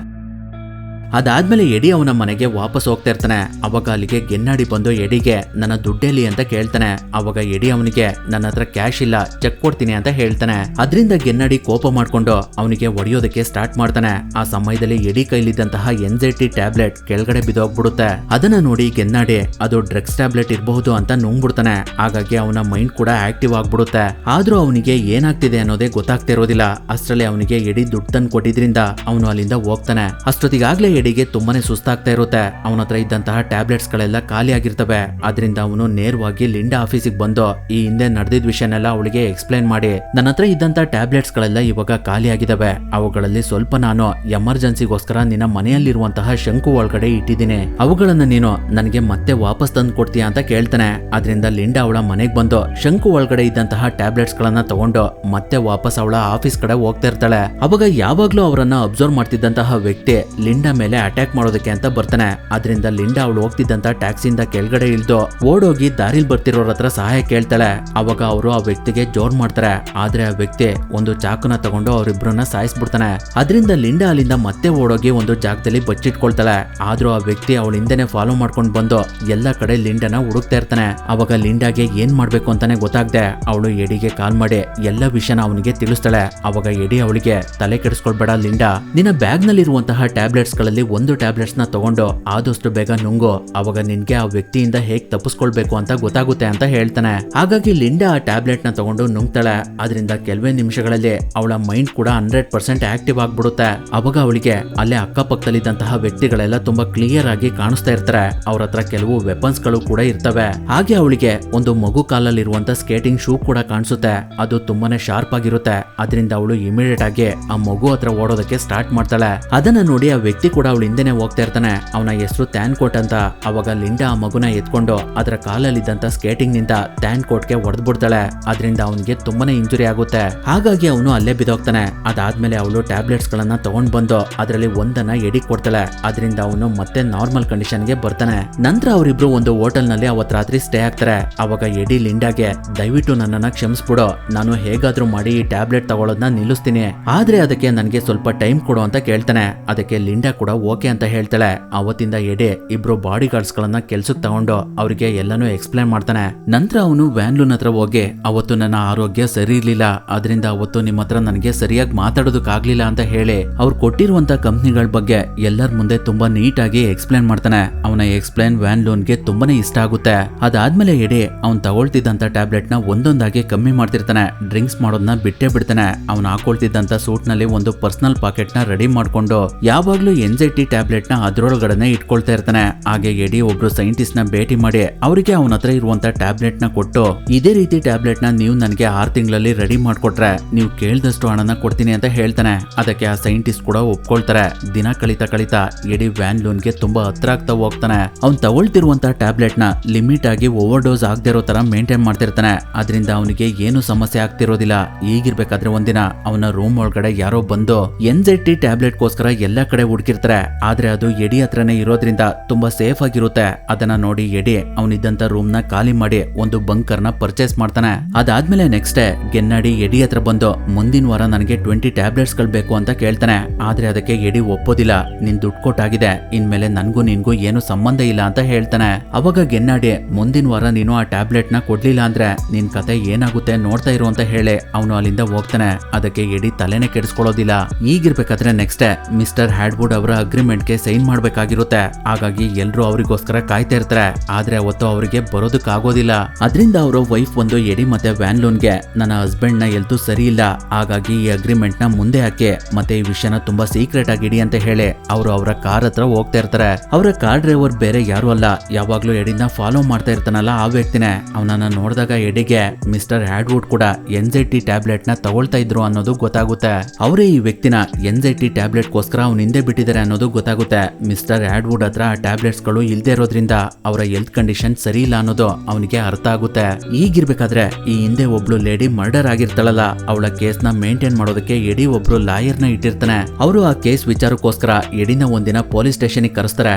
Speaker 1: ಅದಾದ್ಮೇಲೆ ಎಡಿ ಅವನ ಮನೆಗೆ ವಾಪಸ್ ಹೋಗ್ತಾ ಇರ್ತಾನೆ. ಅವಾಗ ಅಲ್ಲಿಗೆ ಗೆನ್ನಾಡಿ ಬಂದು ಎಡಿಗೆ ನನ್ನ ದುಡ್ಡೆಲ್ಲಿ ಅಂತ ಕೇಳ್ತಾನೆ. ಅವಾಗ ಎಡಿ ಅವನಿಗೆ ನನ್ನ ಹತ್ರ ಕ್ಯಾಶ್ ಇಲ್ಲ, ಚೆಕ್ ಕೊಡ್ತೀನಿ ಅಂತ ಹೇಳ್ತಾನೆ. ಅದರಿಂದ ಗೆನ್ನಾಡಿ ಕೋಪ ಮಾಡ್ಕೊಂಡು ಅವನಿಗೆ ಹೊಡೆಯೋದಕ್ಕೆ ಸ್ಟಾರ್ಟ್ ಮಾಡ್ತಾನೆ. ಆ ಸಮಯದಲ್ಲಿ ಎಡಿ ಕೈಲಿದ್ದಂತಹ NZD ಟ್ಯಾಬ್ಲೆಟ್ ಕೆಳಗಡೆ ಬಿದ್ದೋಗ್ಬಿಡುತ್ತೆ. ಅದನ್ನ ನೋಡಿ ಗೆನ್ನಾಡಿ ಅದು ಡ್ರಗ್ಸ್ ಟ್ಯಾಬ್ಲೆಟ್ ಇರಬಹುದು ಅಂತ ನುಂಗ್ಬಿಡ್ತಾನೆ. ಹಾಗಾಗಿ ಅವನ ಮೈಂಡ್ ಕೂಡ ಆಕ್ಟಿವ್ ಆಗ್ಬಿಡುತ್ತೆ. ಆದ್ರೂ ಅವನಿಗೆ ಏನಾಗ್ತಿದೆ ಅನ್ನೋದೇ ಗೊತ್ತಾಗ್ತಿರೋದಿಲ್ಲ. ಅಷ್ಟರಲ್ಲಿ ಅವನಿಗೆ ಎಡಿ ದುಡ್ಡು ತಂದು ಕೊಟ್ಟಿದ್ರಿಂದ ಅವನು ಅಲ್ಲಿಂದ ಹೋಗ್ತಾನೆ. ಅಷ್ಟೊತ್ತಿಗಾಗ್ಲೇ ಎಡಿಗೆ ತುಂಬಾನೇ ಸುಸ್ತಾಗ್ತಾ ಇರುತ್ತೆ. ಅವನ ಹತ್ರ ಇದ್ದಂತಹ ಟ್ಯಾಬ್ಲೆಟ್ಸ್ ಗಳೆಲ್ಲ ಖಾಲಿ ಆಗಿರ್ತವೆ. ಅದರಿಂದ ಅವನು ನೇರವಾಗಿ ಲಿಂಡಾ ಆಫೀಸಿಗೆ ಬಂದು ಈ ಹಿಂದೆ ನಡೆದಿದ್ದ ವಿಷಯನೆಲ್ಲ ಅವಳಿಗೆ ಎಕ್ಸ್ಪ್ಲೈನ್ ಮಾಡಿ, ನನ್ನ ಹತ್ರ ಇದ್ದಂತ ಟ್ಯಾಬ್ಲೆಟ್ಸ್ ಗಳೆಲ್ಲ ಇವಾಗ ಖಾಲಿ ಆಗಿದಾವೆ. ಅವುಗಳಲ್ಲಿ ಸ್ವಲ್ಪ ನಾನು ಎಮರ್ಜೆನ್ಸಿಗೋಸ್ಕರ ನಿನ್ನ ಮನೆಯಲ್ಲಿರುವಂತಹ ಶಂಕು ಒಳಗಡೆ ಇಟ್ಟಿದ್ದೀನಿ. ಅವುಗಳನ್ನ ನೀನು ನನಗೆ ಮತ್ತೆ ವಾಪಸ್ ತಂದು ಕೊಡ್ತೀಯಾ ಅಂತ ಕೇಳ್ತಾನೆ. ಅದರಿಂದ ಲಿಂಡಾ ಅವಳ ಮನೆಗೆ ಬಂದು ಶಂಕು ಒಳಗಡೆ ಇದ್ದಂತಹ ಟ್ಯಾಬ್ಲೆಟ್ಸ್ ಗಳನ್ನ ತಗೊಂಡು ಮತ್ತೆ ವಾಪಸ್ ಅವಳ ಆಫೀಸ್ ಕಡೆ ಹೋಗ್ತಾ ಇರ್ತಾಳೆ. ಅವಾಗ ಯಾವಾಗ್ಲೂ ಅವರನ್ನ ಅಬ್ಸರ್ವ್ ಮಾಡ್ತಿದ್ದಂತಹ ವ್ಯಕ್ತಿ ಲಿಂಡಾ ಮೇಲೆ ಅಟ್ಯಾಕ್ ಮಾಡೋದಕ್ಕೆ ಅಂತ ಬರ್ತಾನೆ. ಅದರಿಂದ ಲಿಂಡಾ ಅವಳು ಹೋಗ್ತಿದ್ದಂತ ಟ್ಯಾಕ್ಸಿಯಿಂದ ಕೆಳಗಡೆ ಇಳಿದು ಓಡೋಗಿ ದಾರಿಲ್ ಬರ್ತಿರೋರ ಹತ್ರ ಸಹಾಯ ಕೇಳ್ತಾಳೆ. ಅವಾಗ ಅವರು ಆ ವ್ಯಕ್ತಿಗೆ ಜೋರ್ ಮಾಡ್ತಾರೆ. ಆದ್ರೆ ಆ ವ್ಯಕ್ತಿ ಒಂದು ಚಾಕುನ ತಗೊಂಡು ಅವರಿಬ್ಬರನ್ನ ಸಾಯಿಸ್ಬಿಡ್ತಾನೆ. ಅದರಿಂದ ಲಿಂಡಾ ಅಲ್ಲಿಂದ ಮತ್ತೆ ಓಡೋಗಿ ಒಂದು ಜಾಗದಲ್ಲಿ ಬಚ್ಚಿಟ್ಕೊಳ್ತಾಳೆ. ಆದ್ರೂ ಆ ವ್ಯಕ್ತಿ ಅವಳ ಹಿಂದೆನೆ ಫಾಲೋ ಮಾಡ್ಕೊಂಡು ಬಂದು ಎಲ್ಲ ಕಡೆ ಲಿಂಡಾನ ಹುಡುಕ್ತಾ ಇರ್ತಾನೆ. ಅವಾಗ ಲಿಂಡಾಗೆ ಏನ್ ಮಾಡ್ಬೇಕು ಅಂತಾನೆ ಗೊತ್ತಾಗ್ದೆ ಅವಳು ಎಡಿಗೆ ಕಾಲ್ ಮಾಡಿ ಎಲ್ಲ ವಿಷಯನ ಅವನಿಗೆ ತಿಳಿಸ್ತಾಳೆ. ಅವಾಗ ಎಡಿ ಅವಳಿಗೆ ತಲೆ ಕೆಡಿಸ್ಕೊಳ್ಬೇಡ ಲಿಂಡಾ, ನಿನ್ನ ಬ್ಯಾಗ್ ನಲ್ಲಿರುವಂತಹ ಟ್ಯಾಬ್ಲೆಟ್ಸ್ ಗಳಲ್ಲಿ ಒಂದು ಟ್ಯಾಬ್ಲೆಟ್ಸ್ ನ ತಗೊಂಡು ಆದಷ್ಟು ಬೇಗ ನುಂಗು. ಅವಾಗ ನಿನ್ಗೆ ಆ ವ್ಯಕ್ತಿಯಿಂದ ಹೇಗ್ ತಪ್ಪಿಸ್ಕೊಳ್ಬೇಕು ಅಂತ ಗೊತ್ತಾಗುತ್ತೆ ಅಂತ ಹೇಳ್ತಾನೆ. ಹಾಗಾಗಿ ಲಿಂಡಾ ಆ ಟ್ಯಾಬ್ಲೆಟ್ ನ ತಗೊಂಡು ನುಂಗ್ತಾಳೆ. ಅದರಿಂದ ಕೆಲವೇ ನಿಮಿಷಗಳಲ್ಲಿ ಅವಳ ಮೈಂಡ್ ಕೂಡ 100% ಆಕ್ಟಿವ್ ಆಗ್ಬಿಡುತ್ತೆ. ಅವಾಗ ಅವಳಿಗೆ ಅಲ್ಲೇ ಅಕ್ಕಪಕ್ಕದಲ್ಲಿದ್ದಂತಹ ವ್ಯಕ್ತಿಗಳೆಲ್ಲ ತುಂಬಾ ಕ್ಲಿಯರ್ ಆಗಿ ಕಾಣಿಸ್ತಾ ಇರ್ತಾರೆ. ಅವ್ರ ಹತ್ರ ಕೆಲವು ವೆಪನ್ಸ್ ಗಳು ಕೂಡ ಇರ್ತವೆ. ಹಾಗೆ ಅವಳಿಗೆ ಒಂದು ಮಗು ಕಾಲಲ್ಲಿರುವಂತ ಸ್ಕೇಟಿಂಗ್ ಶೂ ಕೂಡ ಕಾಣಿಸುತ್ತೆ. ಅದು ತುಂಬಾನೇ ಶಾರ್ಪ್ ಆಗಿರುತ್ತೆ. ಅದರಿಂದ ಅವಳು ಇಮಿಡಿಯೇಟ್ ಆಗಿ ಆ ಮಗು ಹತ್ರ ಓಡೋದಕ್ಕೆ ಸ್ಟಾರ್ಟ್ ಮಾಡ್ತಾಳೆ. ಅದನ್ನ ನೋಡಿ ಆ ವ್ಯಕ್ತಿ ಕೂಡ ಅವಳು ಹಿಂದೆನೆ ಹೋಗ್ತಾ ಇರ್ತಾನೆ. ಅವನ ಹೆಸರು ಟ್ಯಾನ್ ಕೋಟ್ ಅಂತ. ಅವಾಗ ಲಿಂಡಾ ಆ ಮಗುನ ಎತ್ಕೊಂಡು ಅದರ ಕಾಲಲ್ಲಿದ್ದಂತ ಸ್ಕೇಟಿಂಗ್ ನಿಂದ ಟ್ಯಾನ್ ಕೋಟ್ಗೆ ಹೊಡೆದ್ಬಿಡ್ತಾಳೆ. ಅದರಿಂದ ಅವನಿಗೆ ತುಂಬಾನೇ ಇಂಜುರಿ ಆಗುತ್ತೆ. ಹಾಗಾಗಿ ಅವನು ಅಲ್ಲೇ ಬಿದ್ದೋಗ್ತಾನೆ. ಅದಾದ್ಮೇಲೆ ಅವಳು ಟ್ಯಾಬ್ಲೆಟ್ಸ್ ಗಳನ್ನ ತಗೊಂಡ್ ಬಂದು ಅದರಲ್ಲಿ ಒಂದನ್ನ ಎಡಿ ಕೊಡ್ತಾಳೆ. ಅದರಿಂದ ಅವನು ಮತ್ತೆ ನಾರ್ಮಲ್ ಕಂಡೀಷನ್ ಗೆ ಬರ್ತಾನೆ. ನಂತರ ಅವರಿಬ್ರು ಒಂದು ಹೋಟೆಲ್ ನಲ್ಲಿ ಅವತ್ ರಾತ್ರಿ ಸ್ಟೇ ಆಗ್ತಾರೆ. ಅವಾಗ ಎಡಿ ಲಿಂಡಾಗೆ ದಯವಿಟ್ಟು ನನ್ನನ್ನ ಕ್ಷಮಿಸ್ಬಿಡು, ನಾನು ಹೇಗಾದ್ರೂ ಮಾಡಿ ಈ ಟ್ಯಾಬ್ಲೆಟ್ ತಗೊಳ್ಳೋದನ್ನ ನಿಲ್ಲಿಸ್ತೀನಿ, ಆದ್ರೆ ಅದಕ್ಕೆ ನನಗೆ ಸ್ವಲ್ಪ ಟೈಮ್ ಕೊಡು ಅಂತ ಕೇಳ್ತಾನೆ. ಅದಕ್ಕೆ ಲಿಂಡಾ ಕೂಡ ಓಕೆ ಅಂತ ಹೇಳ್ತಾಳೆ. ಅವತ್ತಿಂದ ಎಡೆ ಇಬ್ರು ಬಾಡಿ ಗಾರ್ಡ್ಸ್ ಗಳನ್ನ ಕೆಲ್ಸಕ್ಕೆ ತಗೊಂಡು ಅವ್ರಿಗೆ ಎಲ್ಲಾನು ಎಕ್ಸ್ಪ್ಲೈನ್ ಮಾಡ್ತಾನೆ. ನಂತರ ಅವನು ವ್ಯಾನ್ಲೂನ್ ಹತ್ರ ಹೋಗಿ ಅವತ್ತು ನನ್ನ ಆರೋಗ್ಯ ಸರಿ ಇರ್ಲಿಲ್ಲ, ಅದರಿಂದ ಅವತ್ತು ನಿಮ್ಮ ಹತ್ರ ನನಗೆ ಸರಿಯಾಗಿ ಮಾತಾಡೋದಕ್ಕಾಗ್ಲಿಲ್ಲ ಅಂತ ಹೇಳಿ ಅವ್ರು ಕೊಟ್ಟಿರುವಂತ ಕಂಪ್ನಿಗಳ ಬಗ್ಗೆ ಎಲ್ಲರ ಮುಂದೆ ತುಂಬಾ ನೀಟ್ ಆಗಿ ಎಕ್ಸ್ಪ್ಲೈನ್ ಮಾಡ್ತಾನೆ. ಅವನ ಎಕ್ಸ್ಪ್ಲೈನ್ ವ್ಯಾನ್ಲೂನ್ಗೆ ತುಂಬಾನೇ ಇಷ್ಟ ಆಗುತ್ತೆ. ಅದಾದ್ಮೇಲೆ ಎಡೆ ಅವ್ನ್ ತಗೊಳ್ತಿದ್ದಂತ ಟ್ಯಾಬ್ಲೆಟ್ ನ ಒಂದೊಂದಾಗಿ ಕಮ್ಮಿ ಮಾಡ್ತಿರ್ತಾನೆ. ಡ್ರಿಂಕ್ಸ್ ಮಾಡೋದನ್ನ ಬಿಟ್ಟೇ ಬಿಡ್ತಾನೆ. ಅವ್ನು ಹಾಕೊಳ್ತಿದ್ದಂತ ಸೂಟ್ ನಲ್ಲಿ ಒಂದು ಪರ್ಸನಲ್ ಪಾಕೆಟ್ ನ ರೆಡಿ ಮಾಡ್ಕೊಂಡು ಯಾವಾಗ್ಲೂ NZD ಟ್ಯಾಬ್ಲೆಟ್ ನ ಅದ್ರೊಳಗಡೆ ಇಟ್ಕೊಳ್ತಾ ಇರ್ತಾನೆ. ಹಾಗೆ ಎಡಿ ಒಬ್ರು ಸೈಂಟಿಸ್ಟ್ ನ ಭೇಟಿ ಮಾಡಿ ಅವರಿಗೆ ಅವನ ಹತ್ರ ಇರುವಂತ ಟ್ಯಾಬ್ಲೆಟ್ ನ ಕೊಟ್ಟು ಇದೇ ರೀತಿ ಟ್ಯಾಬ್ಲೆಟ್ ನ ನೀವು ನನಗೆ 6 ತಿಂಗಳಲ್ಲಿ ರೆಡಿ ಮಾಡ್ಕೊಟ್ರೆ ನೀವು ಕೇಳ್ದಷ್ಟು ಹಣನ ಕೊಡ್ತೀನಿ ಅಂತ ಹೇಳ್ತಾನೆ. ಅದಕ್ಕೆ ಆ ಸೈಂಟಿಸ್ಟ್ ಕೂಡ ಒಪ್ಕೊಳ್ತಾರೆ. ದಿನ ಕಳಿತಾ ಎಡಿ ವ್ಯಾನ್ಲೂನ್ಗೆ ತುಂಬಾ ಹತ್ರ ಆಗ್ತಾ ಹೋಗ್ತಾನೆ. ಅವ್ನ್ ತಗೊಳ್ತಿರುವಂತ ಟ್ಯಾಬ್ಲೆಟ್ ನ ಲಿಮಿಟ್ ಆಗಿ ಓವರ್ ಡೋಸ್ ಆಗದೆ ಇರೋ ತರ ಮೇಂಟೈನ್ ಮಾಡ್ತಿರ್ತಾನೆ. ಅದರಿಂದ ಅವನಿಗೆ ಏನು ಸಮಸ್ಯೆ ಆಗ್ತಿರೋದಿಲ್ಲ. ಈಗಿರ್ಬೇಕಾದ್ರೆ ಒಂದಿನ ಅವನ ರೂಮ್ ಒಳಗಡೆ ಯಾರೋ ಬಂದು NZD ಟ್ಯಾಬ್ಲೆಟ್ ಗೋಸ್ಕರ ಎಲ್ಲಾ ಕಡೆ ಹುಡುಕಿರ್ತಾರೆ. ಆದ್ರೆ ಅದು ಎಡಿ ಹತ್ರನೇ ಇರೋದ್ರಿಂದ ತುಂಬಾ ಸೇಫ್ ಆಗಿರುತ್ತೆ. ಅದನ್ನ ನೋಡಿ ಎಡಿ ಅವನಿದ್ದಂತ ರೂಮ್ ನ ಖಾಲಿ ಮಾಡಿ ಒಂದು ಬಂಕರ್ ನ ಪರ್ಚೇಸ್ ಮಾಡ್ತಾನೆ. ಅದಾದ್ಮೇಲೆ ನೆಕ್ಸ್ಟ್ ಡೇ ಗೆನ್ನಾಡಿ ಎಡಿ ಹತ್ರ ಬಂದು ಮುಂದಿನ ವಾರ ನನಗೆ 20 ಟ್ಯಾಬ್ಲೆಟ್ಸ್ ಗಳು ಬೇಕು ಅಂತ ಕೇಳ್ತಾನೆ. ಆದ್ರೆ ಅದಕ್ಕೆ ಎಡಿ ಒಪ್ಪೋದಿಲ್ಲ. ನಿನ್ ದುಡ್ಡು ಕೊಟ್ಟಾಗಿದೆ, ಇನ್ಮೇಲೆ ನನ್ಗೂ ನಿನ್ಗೂ ಏನು ಸಂಬಂಧ ಇಲ್ಲ ಅಂತ ಹೇಳ್ತಾನೆ. ಅವಾಗ ಗೆನ್ನಾಡಿ ಮುಂದಿನ ವಾರ ನೀನು ಆ ಟ್ಯಾಬ್ಲೆಟ್ ನ ಕೊಡ್ಲಿಲ್ಲ ಅಂದ್ರೆ ನಿನ್ ಕತೆ ಏನಾಗುತ್ತೆ ನೋಡ್ತಾ ಇರು ಅಂತ ಹೇಳಿ ಅವನು ಅಲ್ಲಿಂದ ಹೋಗ್ತಾನೆ. ಅದಕ್ಕೆ ಎಡಿ ತಲೆನೇ ಕೆಡಿಸ್ಕೊಳ್ಳೋದಿಲ್ಲ. ಈಗಿರ್ಬೇಕಾದ್ರೆ ನೆಕ್ಸ್ಟ್ ಡೇ ಮಿಸ್ಟರ್ ಹ್ಯಾಡ್ವುಡ್ ಅವರ ಅಗ್ರಿಮೆಂಟ್ಗೆ ಸೈನ್ ಮಾಡ್ಬೇಕಾಗಿರುತ್ತೆ. ಹಾಗಾಗಿ ಎಲ್ರು ಅವರಿಗೋಸ್ಕರ ಕಾಯ್ತಾ ಇರ್ತಾರೆ. ಆದ್ರೆ ಅವತ್ತು ಅವರಿಗೆ ಬರೋದಕ್ಕಾಗೋದಿಲ್ಲ. ಅದರಿಂದ ಅವರ ವೈಫ್ ಒಂದು ಎಡಿ ಮತ್ತೆ ವ್ಯಾನ್ಲೂನ್ಗೆ ನನ್ನ ಹಸ್ಬೆಂಡ್ ನ ಎಲ್ತು ಸರಿ ಇಲ್ಲ, ಹಾಗಾಗಿ ಈ ಅಗ್ರಿಮೆಂಟ್ ನ ಮುಂದೆ ಹಾಕಿ ಮತ್ತೆ ಈ ವಿಷಯನ ತುಂಬಾ ಸೀಕ್ರೆಟ್ ಆಗಿ ಇಡಿ ಅಂತ ಹೇಳಿ ಅವರು ಅವರ ಕಾರ್ ಹತ್ರ ಹೋಗ್ತಾ ಇರ್ತಾರೆ. ಅವರ ಕಾರ್ ಡ್ರೈವರ್ ಬೇರೆ ಯಾರು ಅಲ್ಲ, ಯಾವಾಗ್ಲೂ ಎಡಿನ ಫಾಲೋ ಮಾಡ್ತಾ ಇರ್ತಾನಲ್ಲ ಆ ವ್ಯಕ್ತಿನೇ. ಅವನನ್ನ ನೋಡಿದಾಗ ಎಡಿಗೆ ಮಿಸ್ಟರ್ ಹ್ಯಾಡ್ವುಡ್ ಕೂಡ ಎನ್ಸೈಟಿ ಟ್ಯಾಬ್ಲೆಟ್ ನ ತಗೊಳ್ತಾ ಇದ್ರು ಅನ್ನೋದು ಗೊತ್ತಾಗುತ್ತೆ. ಅವರೇ ಈ ವ್ಯಕ್ತಿನ ಎನ್ಸೈಟಿ ಟ್ಯಾಬ್ಲೆಟ್ ಗೋಸ್ಕರ ಅವ್ನ ಹಿಂದೆ ಬಿಟ್ಟಿದ್ದಾರೆ ಅನ್ನೋದು ಗೊತ್ತಾಗುತ್ತೆ. ಮಿಸ್ಟರ್ ಹ್ಯಾಡ್ವುಡ್ ಹತ್ರ ಆ ಟ್ಯಾಬ್ಲೆಟ್ಸ್ ಗಳು ಇಲ್ದೇ ಇರೋದ್ರಿಂದ ಅವರ ಹೆಲ್ತ್ ಕಂಡೀಷನ್ ಸರಿ ಇಲ್ಲ ಅನ್ನೋದು ಅವನಿಗೆ ಅರ್ಥ ಆಗುತ್ತೆ. ಈಗಿರ್ಬೇಕಾದ್ರೆ ಈ ಹಿಂದೆ ಒಬ್ಳು ಲೇಡಿ ಮರ್ಡರ್ ಆಗಿರ್ತಾಳಲ್ಲ, ಅವಳ ಕೇಸ್ ನ ಮೇಂಟೈನ್ ಮಾಡೋದಕ್ಕೆ ಎಡಿ ಒಬ್ರು ಲಾಯರ್ ನ ಇಟ್ಟಿರ್ತಾನೆ. ಅವರು ಆ ಕೇಸ್ ವಿಚಾರಕ್ಕೋಸ್ಕರ ಎಡಿನ ಒಂದಿನ ಪೊಲೀಸ್ ಸ್ಟೇಷನ್ ಕರೆಸ್ತಾರೆ.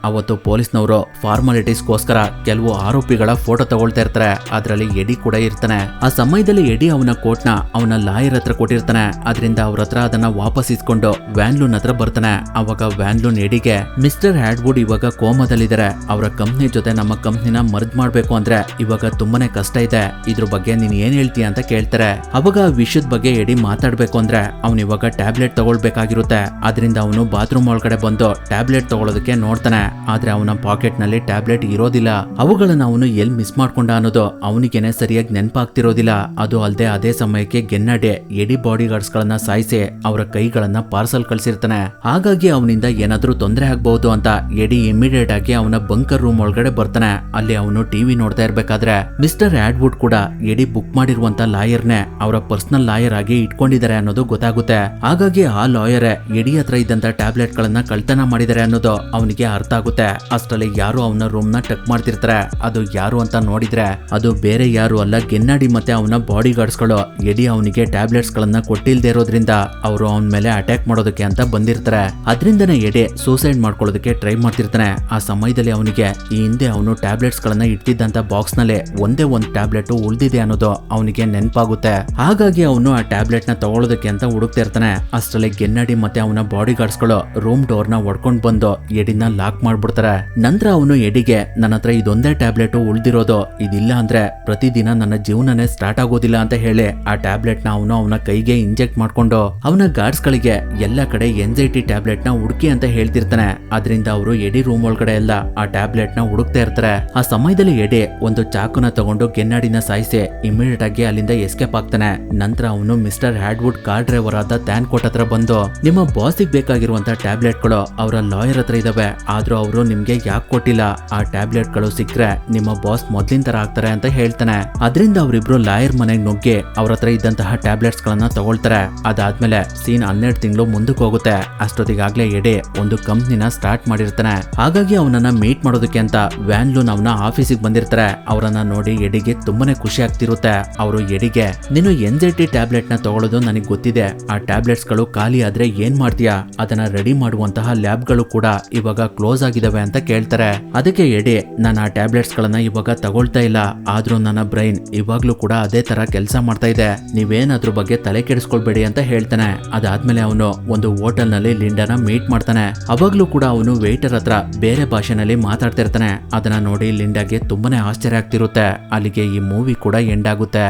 Speaker 1: ಅವತ್ತು ಪೊಲೀಸ್ನವರು ಫಾರ್ಮಾಲಿಟೀಸ್ಗೋಸ್ಕರ ಕೆಲವು ಆರೋಪಿಗಳ ಫೋಟೋ ತಗೊಳ್ತಾ ಇರ್ತಾರೆ. ಅದರಲ್ಲಿ ಎಡಿ ಕೂಡ ಇರ್ತಾನೆ. ಆ ಸಮಯದಲ್ಲಿ ಎಡಿ ಅವನ ಕೋಟ್ನ ಅವನ ಲಾಯರ್ ಹತ್ರ ಕೊಟ್ಟಿರ್ತಾನೆ. ಅದರಿಂದ ಅವ್ರ ಹತ್ರ ಅದನ್ನ ವಾಪಸ್ ಇಸ್ಕೊಂಡು ವ್ಯಾನ್ಲೂನ್ ಹತ್ರ ಬರ್ತಾನೆ. ಅವಾಗ ವ್ಯಾನ್ಲೂನ್ ಎಡಿಗೆ ಮಿಸ್ಟರ್ ಹ್ಯಾಡ್ವುಡ್ ಇವಾಗ ಕೋಮಾದಲ್ಲಿದ್ದಾರೆ, ಅವರ ಕಂಪ್ನಿ ಜೊತೆ ನಮ್ಮ ಕಂಪ್ನಿನ ಮರ್ಜ್ ಮಾಡ್ಬೇಕು ಅಂದ್ರೆ ಇವಾಗ ತುಂಬಾನೇ ಕಷ್ಟ ಇದೆ, ಇದ್ರ ಬಗ್ಗೆ ನೀನ್ ಏನ್ ಹೇಳ್ತೀಯ ಅಂತ ಕೇಳ್ತಾರೆ. ಅವಾಗ ಆ ವಿಷಯದ ಬಗ್ಗೆ ಎಡಿ ಮಾತಾಡ್ಬೇಕು ಅಂದ್ರೆ ಅವ್ನು ಇವಾಗ ಟ್ಯಾಬ್ಲೆಟ್ ತಗೊಳ್ಬೇಕಾಗಿರುತ್ತೆ. ಅದರಿಂದ ಅವನು ಬಾತ್ರೂಮ್ ಒಳಗಡೆ ಬಂದು ಟ್ಯಾಬ್ಲೆಟ್ ತಗೊಳ್ಳೋದಕ್ಕೆ ನೋಡ್ತಾನೆ. ಆದ್ರೆ ಅವನ ಪಾಕೆಟ್ ನಲ್ಲಿ ಟ್ಯಾಬ್ಲೆಟ್ ಇರೋದಿಲ್ಲ. ಅವುಗಳನ್ನ ಅವನು ಎಲ್ ಮಿಸ್ ಮಾಡ್ಕೊಂಡ ಅನ್ನೋದು ಅವನಿಗೇನೆ ಸರಿಯಾಗಿ ನೆನಪಾಗ್ತಿರೋದಿಲ್ಲ. ಅದು ಅಲ್ಲದೆ ಅದೇ ಸಮಯಕ್ಕೆ ಗೆನ್ನಡೆ ಎಡಿ ಬಾಡಿ ಗಾರ್ಡ್ಸ್ ಗಳನ್ನ ಸಾಯಿಸಿ ಅವರ ಕೈಗಳನ್ನ ಪಾರ್ಸಲ್ ಕಳ್ಸಿರ್ತಾನೆ. ಹಾಗಾಗಿ ಅವನಿಂದ ಏನಾದ್ರೂ ತೊಂದರೆ ಆಗ್ಬಹುದು ಅಂತ ಎಡಿ ಇಮಿಡಿಯೇಟ್ ಆಗಿ ಅವನ ಬಂಕರ್ ರೂಮ್ ಒಳಗಡೆ ಬರ್ತಾನೆ. ಅಲ್ಲಿ ಅವನು ಟಿವಿ ನೋಡ್ತಾ ಇರ್ಬೇಕಾದ್ರೆ ಮಿಸ್ಟರ್ ಹ್ಯಾಡ್ವುಡ್ ಕೂಡ ಎಡಿ ಬುಕ್ ಮಾಡಿರುವಂತ ಲಾಯರ್ನೇ ಅವರ ಪರ್ಸನಲ್ ಲಾಯರ್ ಆಗಿ ಇಟ್ಕೊಂಡಿದ್ದಾರೆ ಅನ್ನೋದು ಗೊತ್ತಾಗುತ್ತೆ. ಹಾಗಾಗಿ ಆ ಲಾಯರೇ ಎಡಿ ಹತ್ರ ಇದ್ದಂತ ಟ್ಯಾಬ್ಲೆಟ್ ಗಳನ್ನ ಕಳ್ತನ ಮಾಡಿದ್ದಾರೆ ಅನ್ನೋದು ಅವನಿಗೆ ಅರ್ಥ ಆಗುತ್ತೆ. ಅಷ್ಟರಲ್ಲಿ ಯಾರು ಅವನ ರೂಮ್ ನ ಟಕ್ ಮಾಡ್ತಿರ್ತಾರೆ. ಅದು ಯಾರು ಅಂತ ನೋಡಿದ್ರೆ ಅದು ಬೇರೆ ಯಾರು ಅಲ್ಲ, ಗೆನ್ನಾಡಿ ಮತ್ತೆ ಅವನ ಬಾಡಿ ಗಾರ್ಡ್ಸ್ ಗಳು ಎಡಿ ಅವನಿಗೆ ಟ್ಯಾಬ್ಲೆಟ್ಸ್ ಗಳನ್ನ ಕೊಟ್ಟಿಲ್ದೇ ಇರೋದ್ರಿಂದ ಅವರು ಅವನ ಮೇಲೆ ಅಟ್ಯಾಕ್ ಮಾಡೋದಕ್ಕೆ ಅಂತ ಬಂದಿರ್ತಾರೆ. ಅದರಿಂದನೇ ಎಡಿ ಸೂಸೈಡ್ ಮಾಡ್ಕೊಳ್ಳೋದಕ್ಕೆ ಟ್ರೈ ಮಾಡ್ತಿರ್ತಾನೆ. ಆ ಸಮಯದಲ್ಲಿ ಅವನಿಗೆ ಈ ಹಿಂದೆ ಅವನು ಟ್ಯಾಬ್ಲೆಟ್ಸ್ ಗಳನ್ನ ಇಟ್ಟಿದ್ದಂತ ಬಾಕ್ಸ್ ನಲ್ಲಿ ಒಂದೇ ಒಂದು ಟ್ಯಾಬ್ಲೆಟ್ ಉಳಿದಿದೆ ಅನ್ನೋದು ಅವನಿಗೆ ನೆನಪಾಗುತ್ತೆ. ಹಾಗಾಗಿ ಅವನು ಆ ಟ್ಯಾಬ್ಲೆಟ್ ನ ತಗೊಳ್ಳೋದಕ್ಕೆ ಅಂತ ಹುಡುಕ್ತಾ ಇರ್ತಾನೆ. ಅಷ್ಟರಲ್ಲಿ ಗೆನ್ನಾಡಿ ಮತ್ತೆ ಅವನ ಬಾಡಿ ಗಾರ್ಡ್ಸ್ ಗಳು ರೂಮ್ ಡೋರ್ ನ ಒಡ್ಕೊಂಡ್ ಬಂದು ಎಡಿನ ಲಾಕ್ ಮಾಡ್ಬಿಡ್ತಾರೆ. ನಂತರ ಅವನು ಎಡಿಗೆ ನನ್ನ ಹತ್ರ ಇದೊಂದೇ ಟ್ಯಾಬ್ಲೆಟ್ ಉಳ್ದಿರೋದು, ಇದಿಲ್ಲ ಅಂದ್ರೆ ಪ್ರತಿದಿನ ನನ್ನ ಜೀವನನೇ ಸ್ಟಾರ್ಟ್ ಆಗೋದಿಲ್ಲ ಅಂತ ಹೇಳಿ ಆ ಟ್ಯಾಬ್ಲೆಟ್ ನ ಅವನು ಅವನ ಕೈಗೆ ಇಂಜೆಕ್ಟ್ ಮಾಡ್ಕೊಂಡು ಅವನ ಗಾರ್ಡ್ಸ್ ಗಳಿಗೆ ಎಲ್ಲ ಕಡೆ ಎನ್ಸೈಟಿ ಟ್ಯಾಬ್ಲೆಟ್ ನ ಹುಡುಕಿ ಅಂತ ಹೇಳ್ತಿರ್ತಾನೆ. ಅದರಿಂದ ಅವರು ಎಡಿ ರೂಮ್ ಒಳಗಡೆ ಎಲ್ಲ ಆ ಟ್ಯಾಬ್ಲೆಟ್ ನ ಹುಡುಕ್ತಾ ಇರ್ತಾರೆ. ಆ ಸಮಯದಲ್ಲಿ ಎಡಿ ಒಂದು ಚಾಕುನ ತಗೊಂಡು ಗೆನ್ನಾಡಿನ ಸಾಯಿಸಿ ಇಮಿಡಿಯೇಟ್ ಆಗಿ ಅಲ್ಲಿಂದ ಎಸ್ಕೇಪ್ ಆಗ್ತಾನೆ. ನಂತರ ಅವನು ಮಿಸ್ಟರ್ ಹ್ಯಾಡ್ವುಡ್ ಕಾರ್ ಡ್ರೈವರ್ ಆದ ಟ್ಯಾನ್ ಕೋಟ್ ಹತ್ರ ಬಂದು ನಿಮ್ಮ ಬಾಸಿಗೆ ಬೇಕಾಗಿರುವಂತ ಟ್ಯಾಬ್ಲೆಟ್ ಗಳು ಅವರ ಲಾಯರ್ ಹತ್ರ ಇದಾವೆ, ಆದ್ರೂ ಅವರು ನಿಮ್ಗೆ ಯಾಕೆ ಕೊಟ್ಟಿಲ್ಲ, ಆ ಟ್ಯಾಬ್ಲೆಟ್ ಗಳು ಸಿಕ್ಕರೆ ನಿಮ್ಮ ಬಾಸ್ ಮೊದ್ಲಿನ ತರ ಆಗ್ತಾರೆ ಅಂತ ಹೇಳ್ತಾನೆ. ಅದರಿಂದ ಅವರಿಬ್ರು ಲಾಯರ್ ಮನೆಗೆ ನುಗ್ಗಿ ಅವ್ರ ಹತ್ರ ಇದ್ದಂತಹ ಟ್ಯಾಬ್ಲೆಟ್ಸ್ ಗಳನ್ನ ತಗೊಳ್ತಾರೆ. ಅದಾದ್ಮೇಲೆ ಸೀನ್ 12 ತಿಂಗಳು ಮುಂದಕ್ಕೆ ಹೋಗುತ್ತೆ. ಅಷ್ಟೊತ್ತಿಗಾಗ್ಲೇ ಎಡಿ ಒಂದು ಕಂಪ್ನಿನ ಸ್ಟಾರ್ಟ್ ಮಾಡಿರ್ತಾನೆ. ಹಾಗಾಗಿ ಅವನನ್ನ ಮೀಟ್ ಮಾಡೋದಕ್ಕೆ ಅಂತ ವ್ಯಾನ್ಲೂನ್ ಅವನ ಆಫೀಸಿಗೆ ಬಂದಿರ್ತಾರೆ. ಅವರನ್ನ ನೋಡಿ ಎಡಿಗೆ ತುಂಬಾನೇ ಖುಷಿ ಆಗ್ತಿರುತ್ತೆ. ಅವರು ಎಡಿಗೆ ನೀನು ಎನ್ಸೈಟಿ ಟ್ಯಾಬ್ಲೆಟ್ ನ ತಗೊಳ್ಳೋದು ನನಗೆ ಗೊತ್ತಿದೆ, ಆ ಟ್ಯಾಬ್ಲೆಟ್ಸ್ ಗಳು ಖಾಲಿ ಆದ್ರೆ ಏನ್ ಮಾಡ್ತೀಯಾ, ಅದನ್ನ ರೆಡಿ ಮಾಡುವಂತಹ ಲ್ಯಾಬ್ ಗಳು ಕೂಡ ಇವಾಗ ಕ್ಲೋಸ್ ಆಗಿದಾವೆ ಅಂತ ಕೇಳ್ತಾರೆ. ಅದಕ್ಕೆ ಎಡಿ ನಾನು ಆ ಟ್ಯಾಬ್ಲೆಟ್ಸ್ ಗಳನ್ನ ಇವಾಗ ತಗೊಳ್ತಾ ಇಲ್ಲ, ಆದ್ರೂ ನನ್ನ ಬ್ರೈನ್ ಇವಾಗ್ಲೂ ಕೂಡ ಅದೇ ತರ ಕೆಲಸ ಮಾಡ್ತಾ ಇದೆ, ನೀವೇನ್ ಅದ್ರ ಬಗ್ಗೆ ತಲೆ ಕೆಡಿಸ್ಕೊಳ್ಬೇಡಿ ಅಂತ ಹೇಳ್ತಾನೆ. ಅದಾದ್ಮೇಲೆ ಅವನು ಒಂದು ಹೋಟೆಲ್ ನಲ್ಲಿ ಲಿಂಡಾನ ಮೀಟ್ ಮಾಡ್ತಾನೆ. ಅವಾಗ್ಲೂ ಕೂಡ ಅವನು ವೇಟರ್ ಹತ್ರ ಬೇರೆ ಭಾಷೆನಲ್ಲಿ ಮಾತಾಡ್ತಿರ್ತಾನೆ. ಅದನ್ನ ನೋಡಿ ಲಿಂಡಾಗೆ ತುಂಬಾನೇ ಆಶ್ಚರ್ಯ ಆಗ್ತಿರುತ್ತೆ. ಅಲ್ಲಿಗೆ ಈ ಮೂವಿ ಕೂಡ ಎಂಡ್ ಆಗುತ್ತೆ.